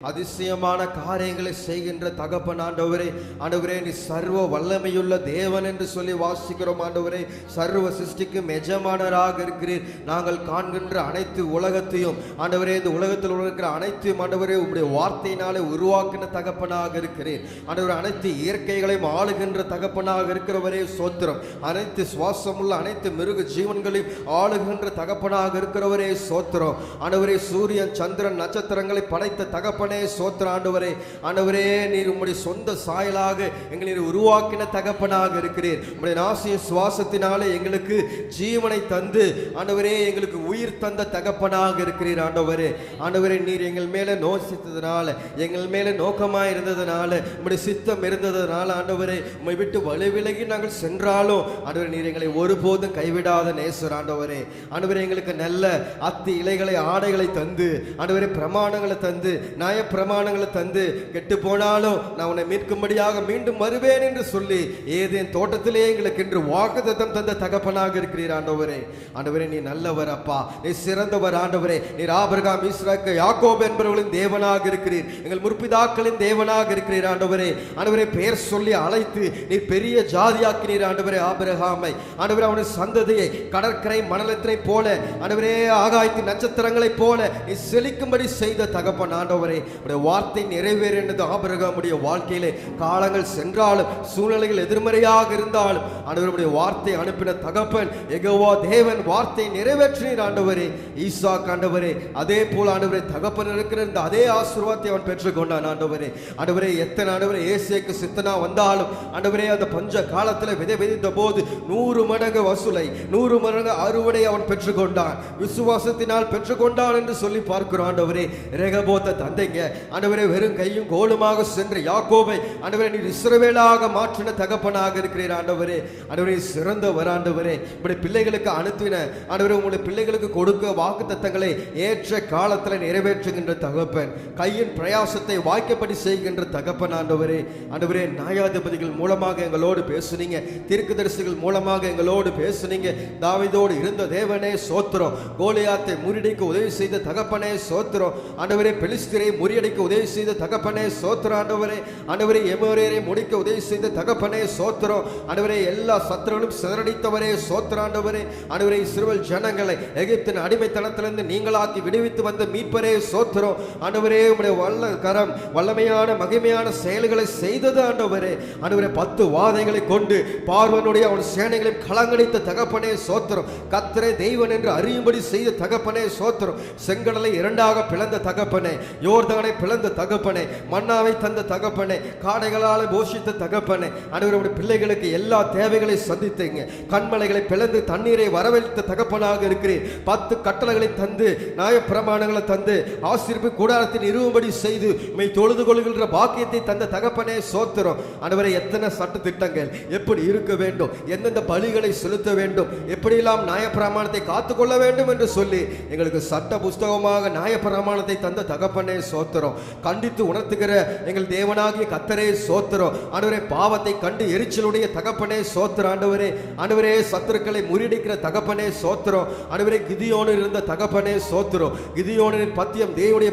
அதிசயமான காரியங்களை செய்கின்ற தகப்பன் ஆண்டவரே. ஆண்டவரே, நீ சர்வ வல்லமையுள்ள தேவன் என்று சொல்லி வாசிக்கிறோம் ஆண்டவரே. சர்வ சிருஷ்டிக்கும் எஜமானராக இருக்கிறீர். நாங்கள் காண்கின்ற அனைத்து உலகத்தையும் ஆண்டவரே, இந்த உலகத்தில் இருக்கிற அனைத்தையும் ஆண்டவரே உம்முடைய வார்த்தையினாலே உருவாக்கின தகப்பனாக இருக்கிறீர் ஆண்டவரே. அனைத்து இயற்கைகளையும் ஆளுகின்ற தகப்பனாக இருக்கிறவரே சோத்திரம். அனைத்து சுவாசமுள்ள அனைத்து மிருக ஜீவன்களையும் ஆளுகின்ற தகப்பனாக இருக்கிறவரே சோத்திரம் ஆண்டவரே. சூரியன் சந்திரன் நட்சத்திரங்களை படைத்த தகப்பனே சோத்திரம் ஆண்டவரே. ஆண்டவரே, நீர் உம்முடைய சொந்த சாயலாக எங்களை உருவாக்கின தகப்பனாக இருக்கிறீர். உம்முடைய நாசிய சுவாசத்தினாலே எங்களுக்கு ஜீவனை தந்து ஆண்டவரே எங்களுக்கு உயிர் தந்த தகப்பனாக இருக்கிறீர் ஆண்டவரே. ஆண்டவரே, நீர் எங்கள் மேல நோசித்ததுனால, எங்கள் மேல நோக்கமாய் இருந்ததுனால, உம்முடைய சித்தம் இருந்ததுனால ஆண்டவரே, உம்மை விட்டு வழி விலகி நாங்கள் சென்றாலும் ஆண்டவரே நீர் எங்களை ஒருபோதும் கைவிடாத நேசர் ஆண்டவரே. ஆண்டவரே, எங்களுக்கு நல்ல அத்தி இலைகளை ஆடைகளை தந்து ஆண்டவரே பிரமாணங்களை தந்து நியாய பிரமாணங்களை தந்து, கெட்டு போனாலும் நான் உன்னை மீட்கும்படியாக மீண்டும் வருவேன் என்று சொல்லி ஏதேன் தோட்டத்திலே எங்களுக்கு என்று வாக்குத்தத்தம் தந்த தகப்பனாக இருக்கிறீர் ஆண்டவரே. ஆண்டவரே, நீ நல்லவர் அப்பா, நீ சிறந்தவர் ஆண்டவரே. நீர் ஆபிரகாம் ஈசாக்கு யாக்கோபு என்பவர்களின் தேவனாக இருக்கிறீர். எங்கள் முற்பிதாக்களின் தேவனாக இருக்கிறீர் ஆண்டவரே. ஆண்டவரே, பெயர் சொல்லி அழைத்து நீர் பெரிய ஜாதியாக்கினீர் ஆண்டவரே ஆபிரகாமை. ஆண்டவரே, அவனுடைய சந்ததியை கடற்கரை மணலத்தினை போல ஆண்டவரே ஆகாயத்தின் நட்சத்திரங்களைப் போல நீ செழிக்கும்படி செய்த தகப்பன் ஆண்டவரே. உடைய வார்த்தை நிறைவேறினது ஆபிரகாமுடைய வாழ்க்கையிலே. காலங்கள் சென்றாலும் சூழ்நிலைகள் எதிர்மறையாக இருந்தாலும் ஆண்டவருடைய வார்த்தை அனுப்பின தகப்பன் யெகோவா தேவன் வார்த்தை நிறைவேற்றினார் ஆண்டவரே. ஈசாக்கு ஆண்டவரே அதே போல ஆண்டவரே தகப்பன் இருக்கிற இந்த அதே ஆசீர்வாதத்தை அவன் பெற்றுக்கொண்டான் ஆண்டவரே. ஆண்டவரே, எத்தனை ஆண்டவரே ஏசேக்கு சித்தனா வந்தாலும் ஆண்டவரே அந்த பஞ்ச காலத்தில் விதை விதைத்த போது 100 மடங்கு வசூலை 100 மடங்கு அறுவடை அவன் பெற்றுக்கொண்டான். விசுவாசத்தினால் பெற்றுக்கொண்டான் என்று சொல்லி பார்க்கிறோம் ஆண்டவரே. ரெகபோத்த தந்தைங்க ஆண்டவரே வெறும் கையும் கோலுமாக சென்று யாக்கோபை ஆண்டவரே நீர் இஸ்ரவேலாக மாற்றின தகப்பனாக இருக்கிறீர் ஆண்டவரே. ஆண்டவரே, சிறந்தவர் ஆண்டவரே. உங்களுடைய பிள்ளைகளுக்கு அனுப்பின ஆண்டவரே, உங்களுடைய பிள்ளைகளுக்கு கொடுக்க வாக்குத்தத்தங்களை ஏற்ற காலத்தில் நிறைவேற்றுகின்ற தகப்பன், கையின் பிரயாசத்தை வாய்க்கப்படி செய்கின்ற தகப்பன் ஆண்டவரே. ஆண்டவரே, நியாயாதிபதிகள் மூலமாக எங்களோடு பேசுனீங்க, தீர்க்கதரிசிகள் மூலமாக எங்களோடு பேசுனீங்க. தாவீதோடு இருந்த தேவனே சோத்திரம். கோலியாத்தை முறியடிக்க உதவி செய்த தகப்பனே சோத்திரம் ஆண்டவரே. பெலிஸ்தரை முறியடிக்க உதவி செய்த தகப்பனே சோத்திரம் ஆண்டவரே. ஆண்டவரே, எமோரியரை முடிக்க உதவி செய்த தகப்பனே சோத்திரம் ஆண்டவரே. எல்லா சத்துருகளும் சிதறடித்தவரே சோத்திரம் ஆண்டவரே. ஆண்டவரே, இஸ்ரவேல் ஜனங்களை எகிப்தின் அடிமைத்தனத்திலிருந்து நீங்களாக்கி விடுவித்து வந்த மீட்பரே சோத்திரம் ஆண்டவரே. உம்முடைய வல்ல கரம் வல்லமையான மகிமையான செயல்களை செய்தது ஆண்டவரே. ஆண்டவரே, 10 வாதைகளை கொண்டு பார்வனுடைய அவன் சேனைகளை கலங்கடித்த தகப்பனே சோத்திரம். கர்த்தரே தெய்வன் என்று அறியும்படி செய்த தகப்பனே சோத்திரம். செங்கடலை 2ஆக பிளந்த தகப்பனே, யோர்தானை பிளந்த தகப்பனே, மன்னாவை தந்த தகப்பனே, காடைகளால் போஷித்த தகப்பனே. ஆண்டவருடைய பிள்ளைகளுக்கு எல்லா தேவைகளை சந்தித்தீங்க. கண்மலைகளை பிளந்து தண்ணீரை வரவழைத்த தகப்பனாக இருக்கிறேன். 10 கட்டளைகளை தந்து நியாயப்பிரமாணங்களை தந்து ஆசீர்ப்பு கூடாரத்தின் இருவும்படி செய்து உம்மை தொழுது கொள்கின்ற பாக்கியத்தை தந்த தகப்பனே சோத்திரம் ஆண்டவரே. எத்தனை சட்ட திட்டங்கள் எப்படி இருக்க வேண்டும், எந்தெந்த பலிகளை செலுத்த வேண்டும், எப்படியெல்லாம் நியாயப்பிரமாணத்தை காத்துக்கொள்ள வேண்டும் என்று சொல்லி எங்களுக்கு சட்ட புஸ்தகமாக நியாயப்பிரமாணத்தை தந்த தகப்பனே சோத்திரம். கண்டித்து உணர்த்துகிற எங்கள் தேவனாகிய கர்த்தரே சோத்திரம் ஆண்டவரே. பாவத்தை கண்டு எரிச்சலுடைய தகப்பனே சோத்திரம் ஆண்டவரே. ஆண்டவரே, சத்துருக்களை முறியடிக்கிற தகப்பனே சோத்திரம் ஆண்டவரே. கிதியோனில் இருந்த தகப்பனே சோத்திரம். கிதியோனின் பத்தியம் தேவனுடைய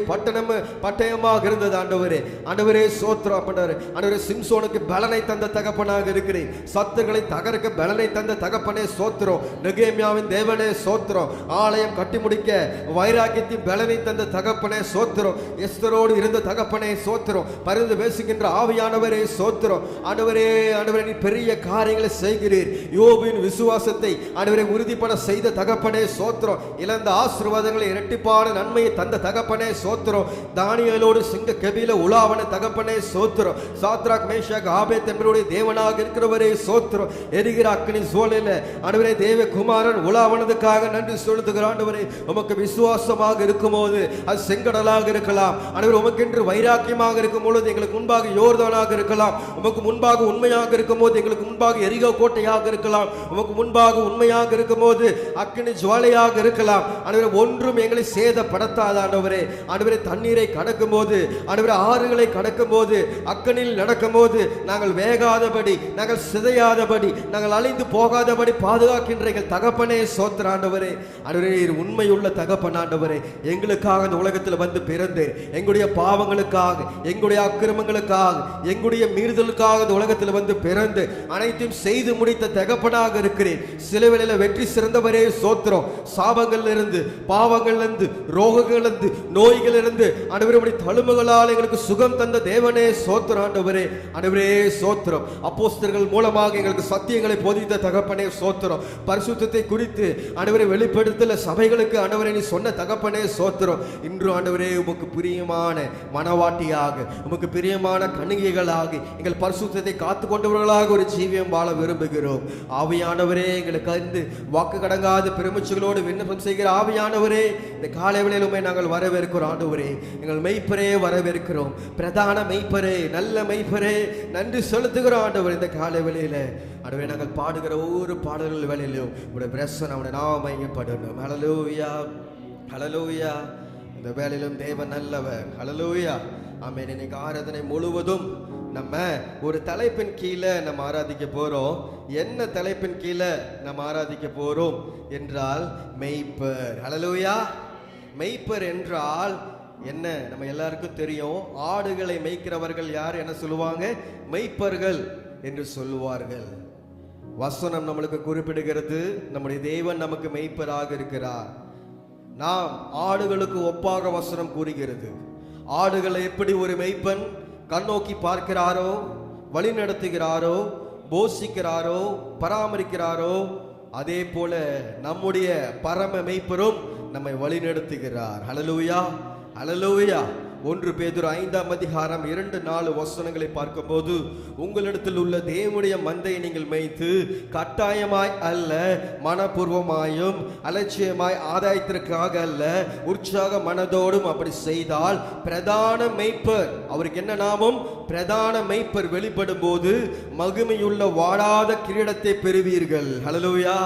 பட்டயமாக இருந்தது ஆண்டவரே. ஆண்டவரே சோத்திரம் ஆண்டவரே. சிம்சோனுக்கு பலனை தந்த தகப்பனாக இருக்கிறேன். சத்துருக்களை தகர்க்க பலனை தந்த தகப்பனே சோத்திரம். நெகேமியாவின் தேவனே சோத்திரம். ஆலயம் கட்டி முடிக்க வைராக்கியத்தின் பலனை தந்த தகப்பனே சோத்திரம். எஸ்தரோடு இருந்த தகப்பனே சோத்திரம். பரிந்து பேசுகின்ற ஆவியானவரே சோத்திரம் ஆண்டவரே. ஆண்டவரே, நீ பெரிய காரியங்களை செய்கிறீர். யோபின் விசுவாசத்தை ஆண்டவரே உறுதிப்பட செய்த தகப்பனே சோத்திரம். இழந்த ஆசீர்வாதங்களை இரட்டிப்பான நன்மையை தந்த தகப்பனே சோத்திரம். தானியேலோடு சிங்க கெபில உலாவன தகப்பனே சோத்திரம். சாத்ராக் மேஷாக் ஆபேத் என்பவருடைய தேவனாக இருக்கிறவரே சோத்திரம். எரிகிற அக்கினி சூழலில் ஆண்டவரே தேவகுமாரன் உலாவனதுக்காக நன்றி செலுத்துகிற ஆண்டவரே. உமக்கு விசுவாசமாக இருக்கும்போது அது செங்கடலாக இருக்கலாம் ஆண்டவரே. உமக்கென்று வைராக்கியமாக இருக்கும் பொழுது எங்களுக்கு முன்பாக யோர்தானாக இருக்கலாம். உமக்கு முன்பாக உண்மையாக இருக்கும் போது எங்களுக்கு முன்பாக எரிகோ கோட்டையாக இருக்கலாம். உமக்கு முன்பாக உண்மையாக இருக்கும் போது அக்கினி ஜுவாலையாக இருக்கலாம் ஆண்டவரே. ஒன்றும் எங்களை சேதப்படுத்தாத ஆண்டவரே. ஆண்டவரே, தண்ணீரை கடக்கும் போது ஆண்டவரே, ஆறுகளை கடக்கும் போது, அக்கனில் நடக்கும் போது நாங்கள் வேகாதபடி, நாங்கள் சிதையாதபடி, நாங்கள் அழிந்து போகாதபடி பாதுகாக்கின்ற எங்கள் தகப்பனே சோத்திர ஆண்டவரே. ஆண்டவரே, உண்மையுள்ள தகப்பன் ஆண்டவரே. எங்களுக்காக இந்த உலகத்தில் வந்து பிறந்தேன், எங்களுடைய பாவங்களுக்காக, எங்களுடைய அக்கிரமங்களுக்காக, எங்களுடைய மீறுதலுக்காக இந்த உலகத்தில் வந்து பிறந்து அனைத்தையும் செய்து முடித்த தகப்பனாக இருக்கிறேன். சிலுவையில வெற்றி சிறந்தவரே சோத்திரம். சாபங்கள்ல இருந்து, பாவங்கள்ல இருந்து, ரோகங்கள்ல இருந்து, நோய்கள் இருந்து ஆண்டவரே தழும்புகளால் எங்களுக்கு சுகம் தந்த தேவனே சோத்திரம். ஆண்டவரே ஆண்டவரே சோத்திரம். அப்போஸ்தலர்கள் மூலமாக எங்களுக்கு சத்தியங்களை போதித்த தகப்பனே சோத்திரம். பரிசுத்தத்தை குறித்து ஆண்டவரை வெளிப்படுத்தல சபைகளுக்கு ஆண்டவரே நீ சொன்ன தகப்பனே சோத்திரம். இன்று ஆண்டவரே உமக்கு பிரியமான மனவாட்டியாக, உமக்கு பிரியமான கன்னிகைகளாக, எங்கள் பரிசுத்தத்தை காத்து கொண்டவர்களாக ஒரு ஜீவியம் வாழ விரும்புகிறோம். ஆவியானவரே எங்களுக்கு அறிந்து வாக்கு கடங்காத பெருமிச்சுகளோடு விண்ணப்பம் செய்கிற ஆவியானவரே இந்த காலை வேளையில் உம்மை நாங்கள் வரவேற்கிறோம். ஆண்டவரே எங்கள் மெய்ப்பரே வரவேற்கிறோம். பிரதான மெய்ப்பரே, நல்ல மெய்ப்பரே, நன்றி செலுத்துகிறோம். ஆண்டவர் இந்த காலை வேளையில ஆண்டவரே நாங்கள் பாடுகிற ஒவ்வொரு பாடல்கள் வேளையிலும் உடைய பிரசன்னம் உடைய நாமம் மையப்படணும். ஹல்லேலூயா ஹல்லேலூயா. இந்த வேளையிலும் தேவன் நல்லவர். ஹல்லேலூயா ஆமென். இன்னைக்கு ஆராதனை முழுவதும் நம்ம ஒரு தலைப்பின் கீழே நம்ம ஆராதிக்க போறோம். என்ன தலைப்பின் கீழே நம்ம ஆராதிக்க போறோம் என்றால் மெய்ப்பர். ஹல்லேலூயா. மெய்ப்பர் என்றால் என்ன? நம்ம எல்லாருக்கும் தெரியும். ஆடுகளை மேய்க்கிறவர்கள் யார் என்ன சொல்லுவாங்க? மெய்ப்பர்கள் என்று சொல்லுவார்கள். வசனம் நம்மளுக்கு குறிப்பிடுகிறது, நம்முடைய தேவன் நமக்கு மெய்ப்பராக இருக்கிறார். நாம் ஆடுகளுக்கு ஒப்பாக வசனம் கூறுகிறது. ஆடுகளை எப்படி ஒரு மெய்ப்பன் கண்ணோக்கி பார்க்கிறாரோ, வழி நடத்துகிறாரோ, போஷிக்கிறாரோ, பராமரிக்கிறாரோ, அதே போல நம்முடைய பரம மெய்ப்பரும் நம்மை வழி நடத்துகிறார். ஹல்லேலூயா ஹல்லேலூயா. 1 பேதுரு 5ஆம் அதிகாரம் 2-4 வசனங்களை பார்க்கும்போது, உங்களிடத்தில் உள்ள தேவனுடைய மந்தையை நீங்கள் மேய்த்து கட்டாயமாய் அல்ல, மனப்பூர்வமாயும் அலட்சியமாய் ஆதாயத்திற்காக அல்ல, உற்சாக மனதோடும் அப்படி செய்தால் பிரதான மெய்ப்பர், அவருக்கு என்ன நாமம்? பிரதான மெய்ப்பர் வெளிப்படும் போது மகிமையுள்ள வாடாத கிரீடத்தை பெறுவீர்கள். ஹல்லேலூயா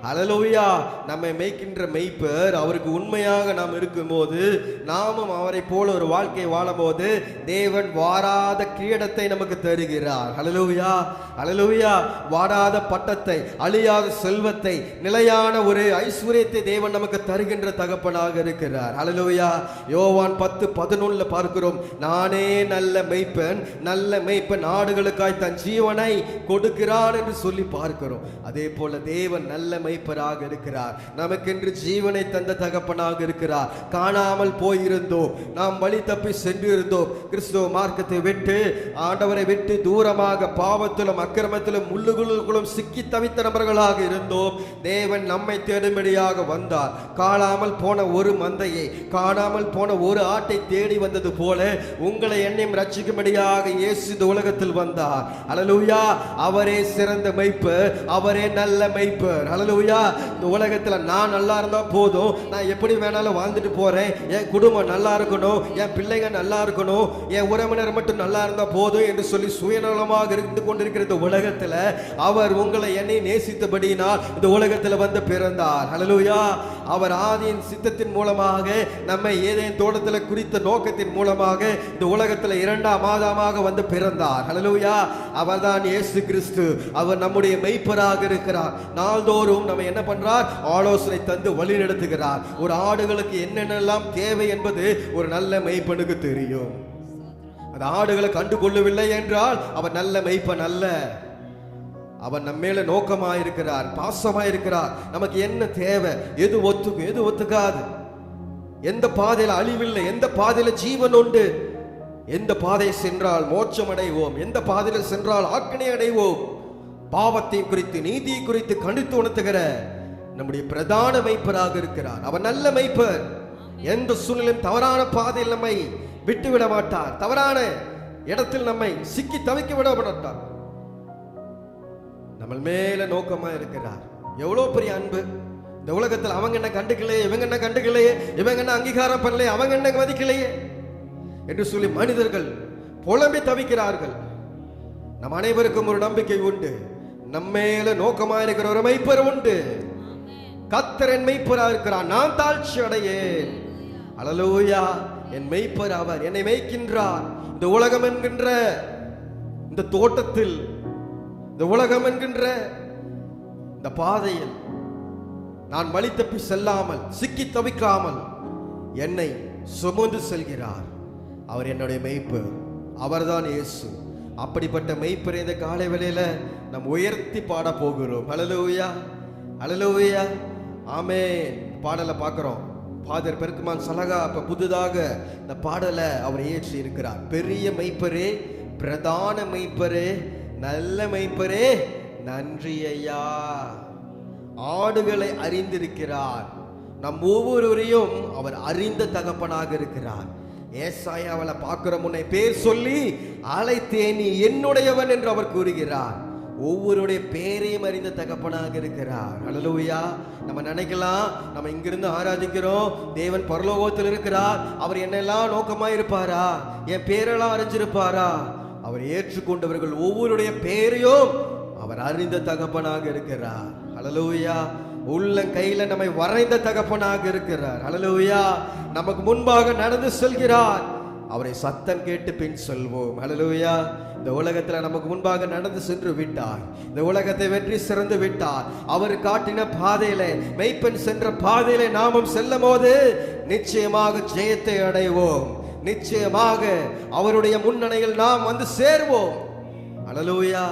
ஹல்லேலூயா. நம்மை மேய்க்கின்ற மெய்ப்பர் அவருக்கு உண்மையாக நாம் இருக்கும்போது, நாமும் அவரை போல ஒரு வாழ்க்கை வாழும்போது தேவன் வாராத கிரீடத்தை நமக்கு தருகிறார். ஹல்லேலூயா ஹல்லேலூயா. வாராத பட்டத்தை, அழியாத செல்வத்தை, நிலையான ஒரு ஐஸ்வர்யத்தை தேவன் நமக்கு தருகின்ற தகப்பனாக இருக்கிறார். ஹல்லேலூயா. யோவான் 10:11 பார்க்கிறோம், நானே நல்ல மெய்ப்பன், நல்ல மெய்ப்பன் ஆடுகளுக்காய் தன் ஜீவனை கொடுக்கிறான் என்று சொல்லி பார்க்கிறோம். அதே போல தேவன் நல்ல மெய்ப்பராக இருக்கிறார். நமக்கென்று ஜீவனை தந்த தகப்பனாக இருக்கிறார். காணாமல் போயிருந்தோம், நாம் வழி தப்பி சென்று இருந்தோம், கிறிஸ்துவ மார்க்கத்தை விட்டு, ஆண்டவரை விட்டு தூரமாக பாவத்திலும் அக்கிரமத்திலும் முள்ளுகளுக்குள்ளும் சிக்கி தவித்த நபர்களாக இருந்தோம். தேவன் நம்மை தேடும்படியாக வந்தார். காணாமல் போன ஒரு மந்தையை, காணாமல் போன ஒரு ஆட்டை தேடி வந்தது போல உங்களை என்னையும் ரட்சிக்கும்படியாக இயேசு இந்த உலகத்தில் வந்தார். ஹல்லேலூயா. அவரே சிறந்த மெய்ப்பர், அவரே நல்ல மெய்ப்பர். ஹல்லேலூயா. இந்த உலகத்துல நான் நல்லா இருந்தா போதும், நான் எப்படி வேணாலும் வாழ்ந்துட்டு போறேன், என் குடும்பம் நல்லா இருக்கணும், என் பிள்ளைங்க நல்லா இருக்கணும், என் உறவினர் மட்டும் நல்லா இருந்தா போதும் என்று சொல்லி சுயநலமாக இருந்து கொண்டிருக்கிற இந்த உலகத்துல அவர் உங்களை என்னை நேசித்தபடியினால் இந்த உலகத்துல வந்து பிறந்தார். ஹல்லேலூயா. அவர் ஆதியின் சித்தத்தின் மூலமாக நம்மை ஏதேன் தோட்டத்தில் குறித்த நோக்கத்தின் மூலமாக இந்த உலகத்துல 2ஆம் ஆதாமாக வந்து பிறந்தார். ஹல்லேலூயா. அவர்தான் இயேசு கிறிஸ்து. அவர் நம்முடைய மெய்ப்பராக இருக்கிறார். நாள்தோறும் நம்ம என்ன பண்றார்? ஆலோசனை தந்து வழி நடத்துகிறார். ஒரு ஆடுகளுக்கு என்னென்னலாம் தேவை என்பது ஒரு நல்ல மெய்ப்பனுக்கு தெரியும். அந்த ஆடுகளை கண்டு கொள்ளவில்லை என்றால் அவர் நல்ல மெய்ப்பன் அல்ல. அவர் நம்ம மேல நோக்கமாயிருக்கிறார், பாசமாயிருக்கிறார். நமக்கு என்ன தேவை, எது ஒத்துக்கும், எது ஒத்துக்காது, எந்த பாதையில அழிவில்லை, எந்த பாதையில ஜீவன் உண்டு, எந்த பாதையை சென்றால் மோட்சம் அடைவோம், எந்த பாதையில சென்றால் ஆக்கினை அடைவோம், பாவத்தை குறித்து நீதியை குறித்து கண்டித்து உணர்த்துகிற நம்முடைய பிரதான மெய்ப்பராக இருக்கிறார். அவர் நல்ல மெய்ப்பர். எந்த சூழ்நிலையும் தவறான பாதையில் நம்மை விட்டு விட மாட்டார். தவறான இடத்தில் நம்மை சிக்கி தவிக்க விட மாட்டார். நம்ம மேல நோக்கமா இருக்கிறார். எவ்வளவு பெரிய அன்பு! இந்த உலகத்தில் அவங்க என்ன கண்டுக்கலையே, இவங்க என்ன கண்டுக்கலையே, இவங்க என்ன அங்கீகாரம் பண்ணலையே, அவங்க என்ன மதிக்கலையே என்று சொல்லி மனிதர்கள் புலம்பி தவிக்கிறார்கள். நம் அனைவருக்கும் ஒரு நம்பிக்கை உண்டு. நம்மேல நோக்கமா இருக்கிற ஒரு மெய்ப்பர் உண்டு. கர்த்தர் என் மெய்ப்பராக இருக்கிறார், நான் தாழ்ச்சி அடையேன். ஹல்லேலூயா. என் மெய்ப்பர் அவர், என்னை மேய்க்கின்றார். இந்த உலகம் என்கின்ற இந்த தோட்டத்தில், இந்த உலகம் என்கின்ற இந்த பாதையில் நான் வழி தப்பி செல்லாமல், சிக்கி தவிக்காமல் என்னை சுமந்து செல்கிறார். அவர் என்னுடைய மெய்ப்பர், அவர்தான் இயேசு. அப்படிப்பட்ட மெய்ப்பரை இந்த காலை வேளையில நாம் உயர்த்தி பாட போகிறோம். ஹல்லேலூயா, ஹல்லேலூயா, ஆமென். பாடலை பார்க்கிறோம். ஃபாதர் பெருக்குமான் சலகா அப்ப புதுதாக இந்த பாடலை அவர் இயற்றி இருக்கிறார். பெரிய மெய்ப்பரே, பிரதான மெய்ப்பரே, நல்ல மெய்ப்பரே, நன்றி ஐயா. ஆடுகளை அறிந்திருக்கிறார். நம் ஒவ்வொருவரையும் அவர் அறிந்த தகப்பனாக இருக்கிறார். ஏசாயாவல பார்க்கிற முன்னே பேர் சொல்லி அழைத்தேன், நீ என்னுடையவன் என்று அவர் கூறுகிறார். ஒவ்வொருடைய பேரையும் அறிந்த தகப்பனாக இருக்கிறார். ஹல்லேலூயா. நம்ம நினைக்கலாம், நம்ம இங்கிருந்து ஆராதிக்கிறோம், தேவன் பரலோகத்தில் இருக்கிறார், அவர் என்னெல்லாம் நோக்கமா இருப்பாரா, என் பேரெல்லாம் அறிஞ்சிருப்பாரா? அவர் ஏற்றுக்கொண்டவர்கள் ஒவ்வொருடைய பேரையும் அவர் அறிந்த தகப்பனாக இருக்கிறார். ஹல்லேலூயா. உள்ளங்கையில நம்மை வரைந்த தகப்பனாக இருக்கிறார். ஹல்லேலூயா. நமக்கு முன்பாக நடந்து செல்கிறார். அவரை சத்தம் கேட்டு பின் செல்வோம். ஹல்லேலூயா. இந்த உலகத்துல நமக்கு முன்பாக நடந்து சென்று விட்டார். இந்த உலகத்தை வெற்றி சிறந்து விட்டார். அவர் காட்டின பாதையில, மெய்ப்பெண் சென்ற பாதையில நாமும் செல்லும் போது நிச்சயமாக ஜெயத்தை அடைவோம். நிச்சயமாக அவருடைய முன்னணியில் நாம் வந்து சேர்வோம். ஹல்லேலூயா.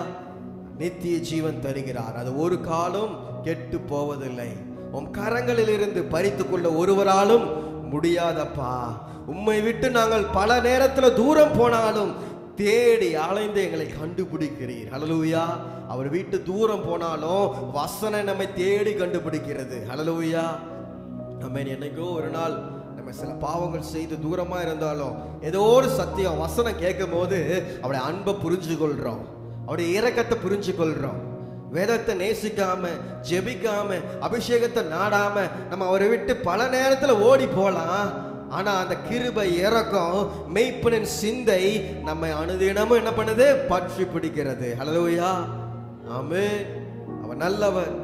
நித்திய ஜீவன் தருகிறார். அது ஒரு காலம் கெட்டு போவதில்லை. உம் கரங்களில் இருந்து பறித்து கொள்ள ஒருவராலும் முடியாதப்பா. உம்மை விட்டு நாங்கள் பல நேரத்தில் தூரம் போனாலும் தேடி அலைந்து எங்களை கண்டுபிடிக்கிறீர். ஹல்லேலூயா. அவர் வீட்டு தூரம் போனாலும் வசனம் நம்மை தேடி கண்டுபிடிக்கிறது. ஹல்லேலூயா. நம்ம என்னைக்கோ ஒரு நாள் நம்ம சில பாவங்கள் செய்து தூரமா இருந்தாலும் ஏதோ ஒரு சத்தியம் வசனம் கேட்கும் போது அவருடைய அன்பை புரிஞ்சு கொள்றோம், அவருடைய இரக்கத்தை புரிஞ்சு கொள்றோம். வேதத்தை நேசிக்காம, ஜெபிக்காம, அபிஷேகத்தை நாடாம நம்ம அவரை விட்டு பல நேரத்தில் ஓடி போலாம். ஆனா அந்த கிருபை, இரக்கம், மெய்ப்பனின் சிந்தை நம்மை அனுதினமும் என்ன பண்ணுது? பற்றி பிடிக்கிறது. ஹல்லேலூயா. ஆமென். அவர் நல்லவர்.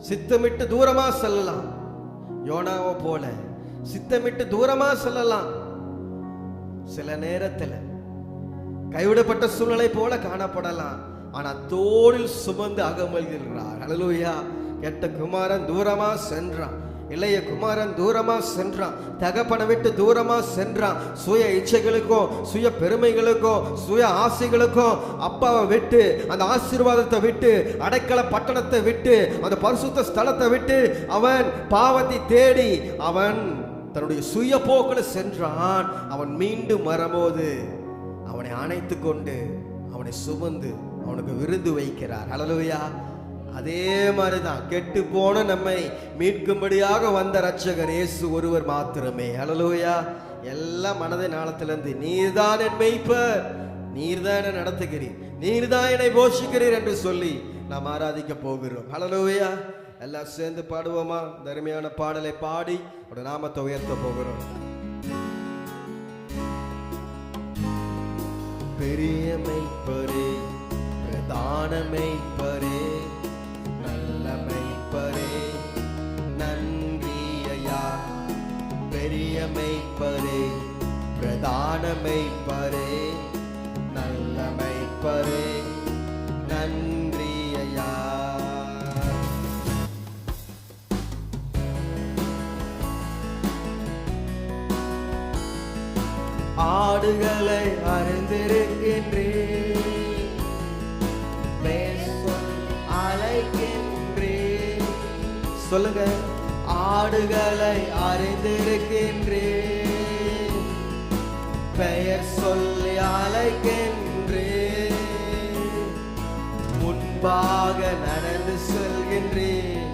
சித்தமிட்டு தூரமா செல்லலாம், யோனாவை போல சித்தமிட்டு தூரமா செல்லலாம். சில நேரத்தில் கைவிடப்பட்ட சூழ்நிலை போல காணப்படலாம். ஆனா தோளில் சுமந்து அகமல்கிறார். ஹல்லேலூயா. கெட்ட குமாரன் தூரமா சென்றான், இளைய குமாரன் தூரமா சென்றான், தகப்பனை விட்டு தூரமா சென்றான். சுய இச்சைகளுக்கும், சுய பெருமைகளுக்கும், சுய ஆசைகளுக்கும் அப்பாவை விட்டு, அந்த ஆசீர்வாதத்தை விட்டு, அடைக்கல பட்டணத்தை விட்டு, அந்த பரிசுத்த ஸ்தலத்தை விட்டு அவன் பாவத்தை தேடி அவன் தன்னுடைய சுய போக்கில் சென்றான். அவன் மீண்டும் வரும்போது அவனை அணைத்து கொண்டு, அவனை சுமந்து அவனுக்கு விருந்து வைக்கிறார். ஹல்லேலூயா. அதே மாதிரிதான் கெட்டு போன நம்மை மீட்கும்படியாக வந்த ரட்சகர் இயேசு ஒருவர் மாத்திரமே. ஹல்லேலூயா. எல்லாம் மனதை நாளத்திலிருந்து, நீர்தான் என் மெய்ப்பர், நீர்தான் என்னை நடத்துகிறீர், நீர்தான் என்னை போஷிக்கிறீர் என்று சொல்லி நாம் ஆராதிக்க போகிறோம். ஹல்லேலூயா. எல்லாம் சேர்ந்து பாடுவோமா? தருமையான பாடலை பாடி அவருடைய நாமத்தை உயர்த்த போகிறோம். பெரிய மெய்ப்பரே, பிரதான மெய்ப்பரே, நல்ல மெய்ப்பரே, நன்றி ஐயா. பெரிய மெய்ப்பரே, பிரதான மெய்ப்பரே, நல்ல மெய்ப்பரே, நன்றி ஐயா. ஆடுகளை அறிந்திருக்கின்றேன், அழைக்கின்றேன். சொல்லுங்க. ஆடுகளை அறிந்திருக்கின்றேன், பெயர் சொல்லி அழைக்கின்றேன். முன்பாக நடந்து செல்கின்றேன்,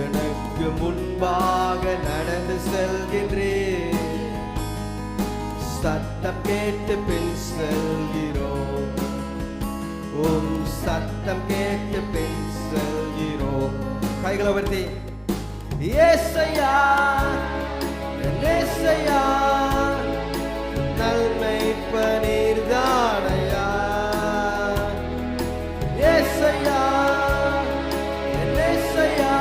எனக்கு முன்பாக நடந்து செல்கின்றேன். சத்தம் கேட்டு பின் செல்கிறோம், உம் சத்தம் கேட்டு பின் செல்கிறோம். கைகளை உயர்த்தி, இயேசையா, இயேசையா, நல்மெய்ப்பர் நீர்தானையா. இயேசையா, இயேசையா,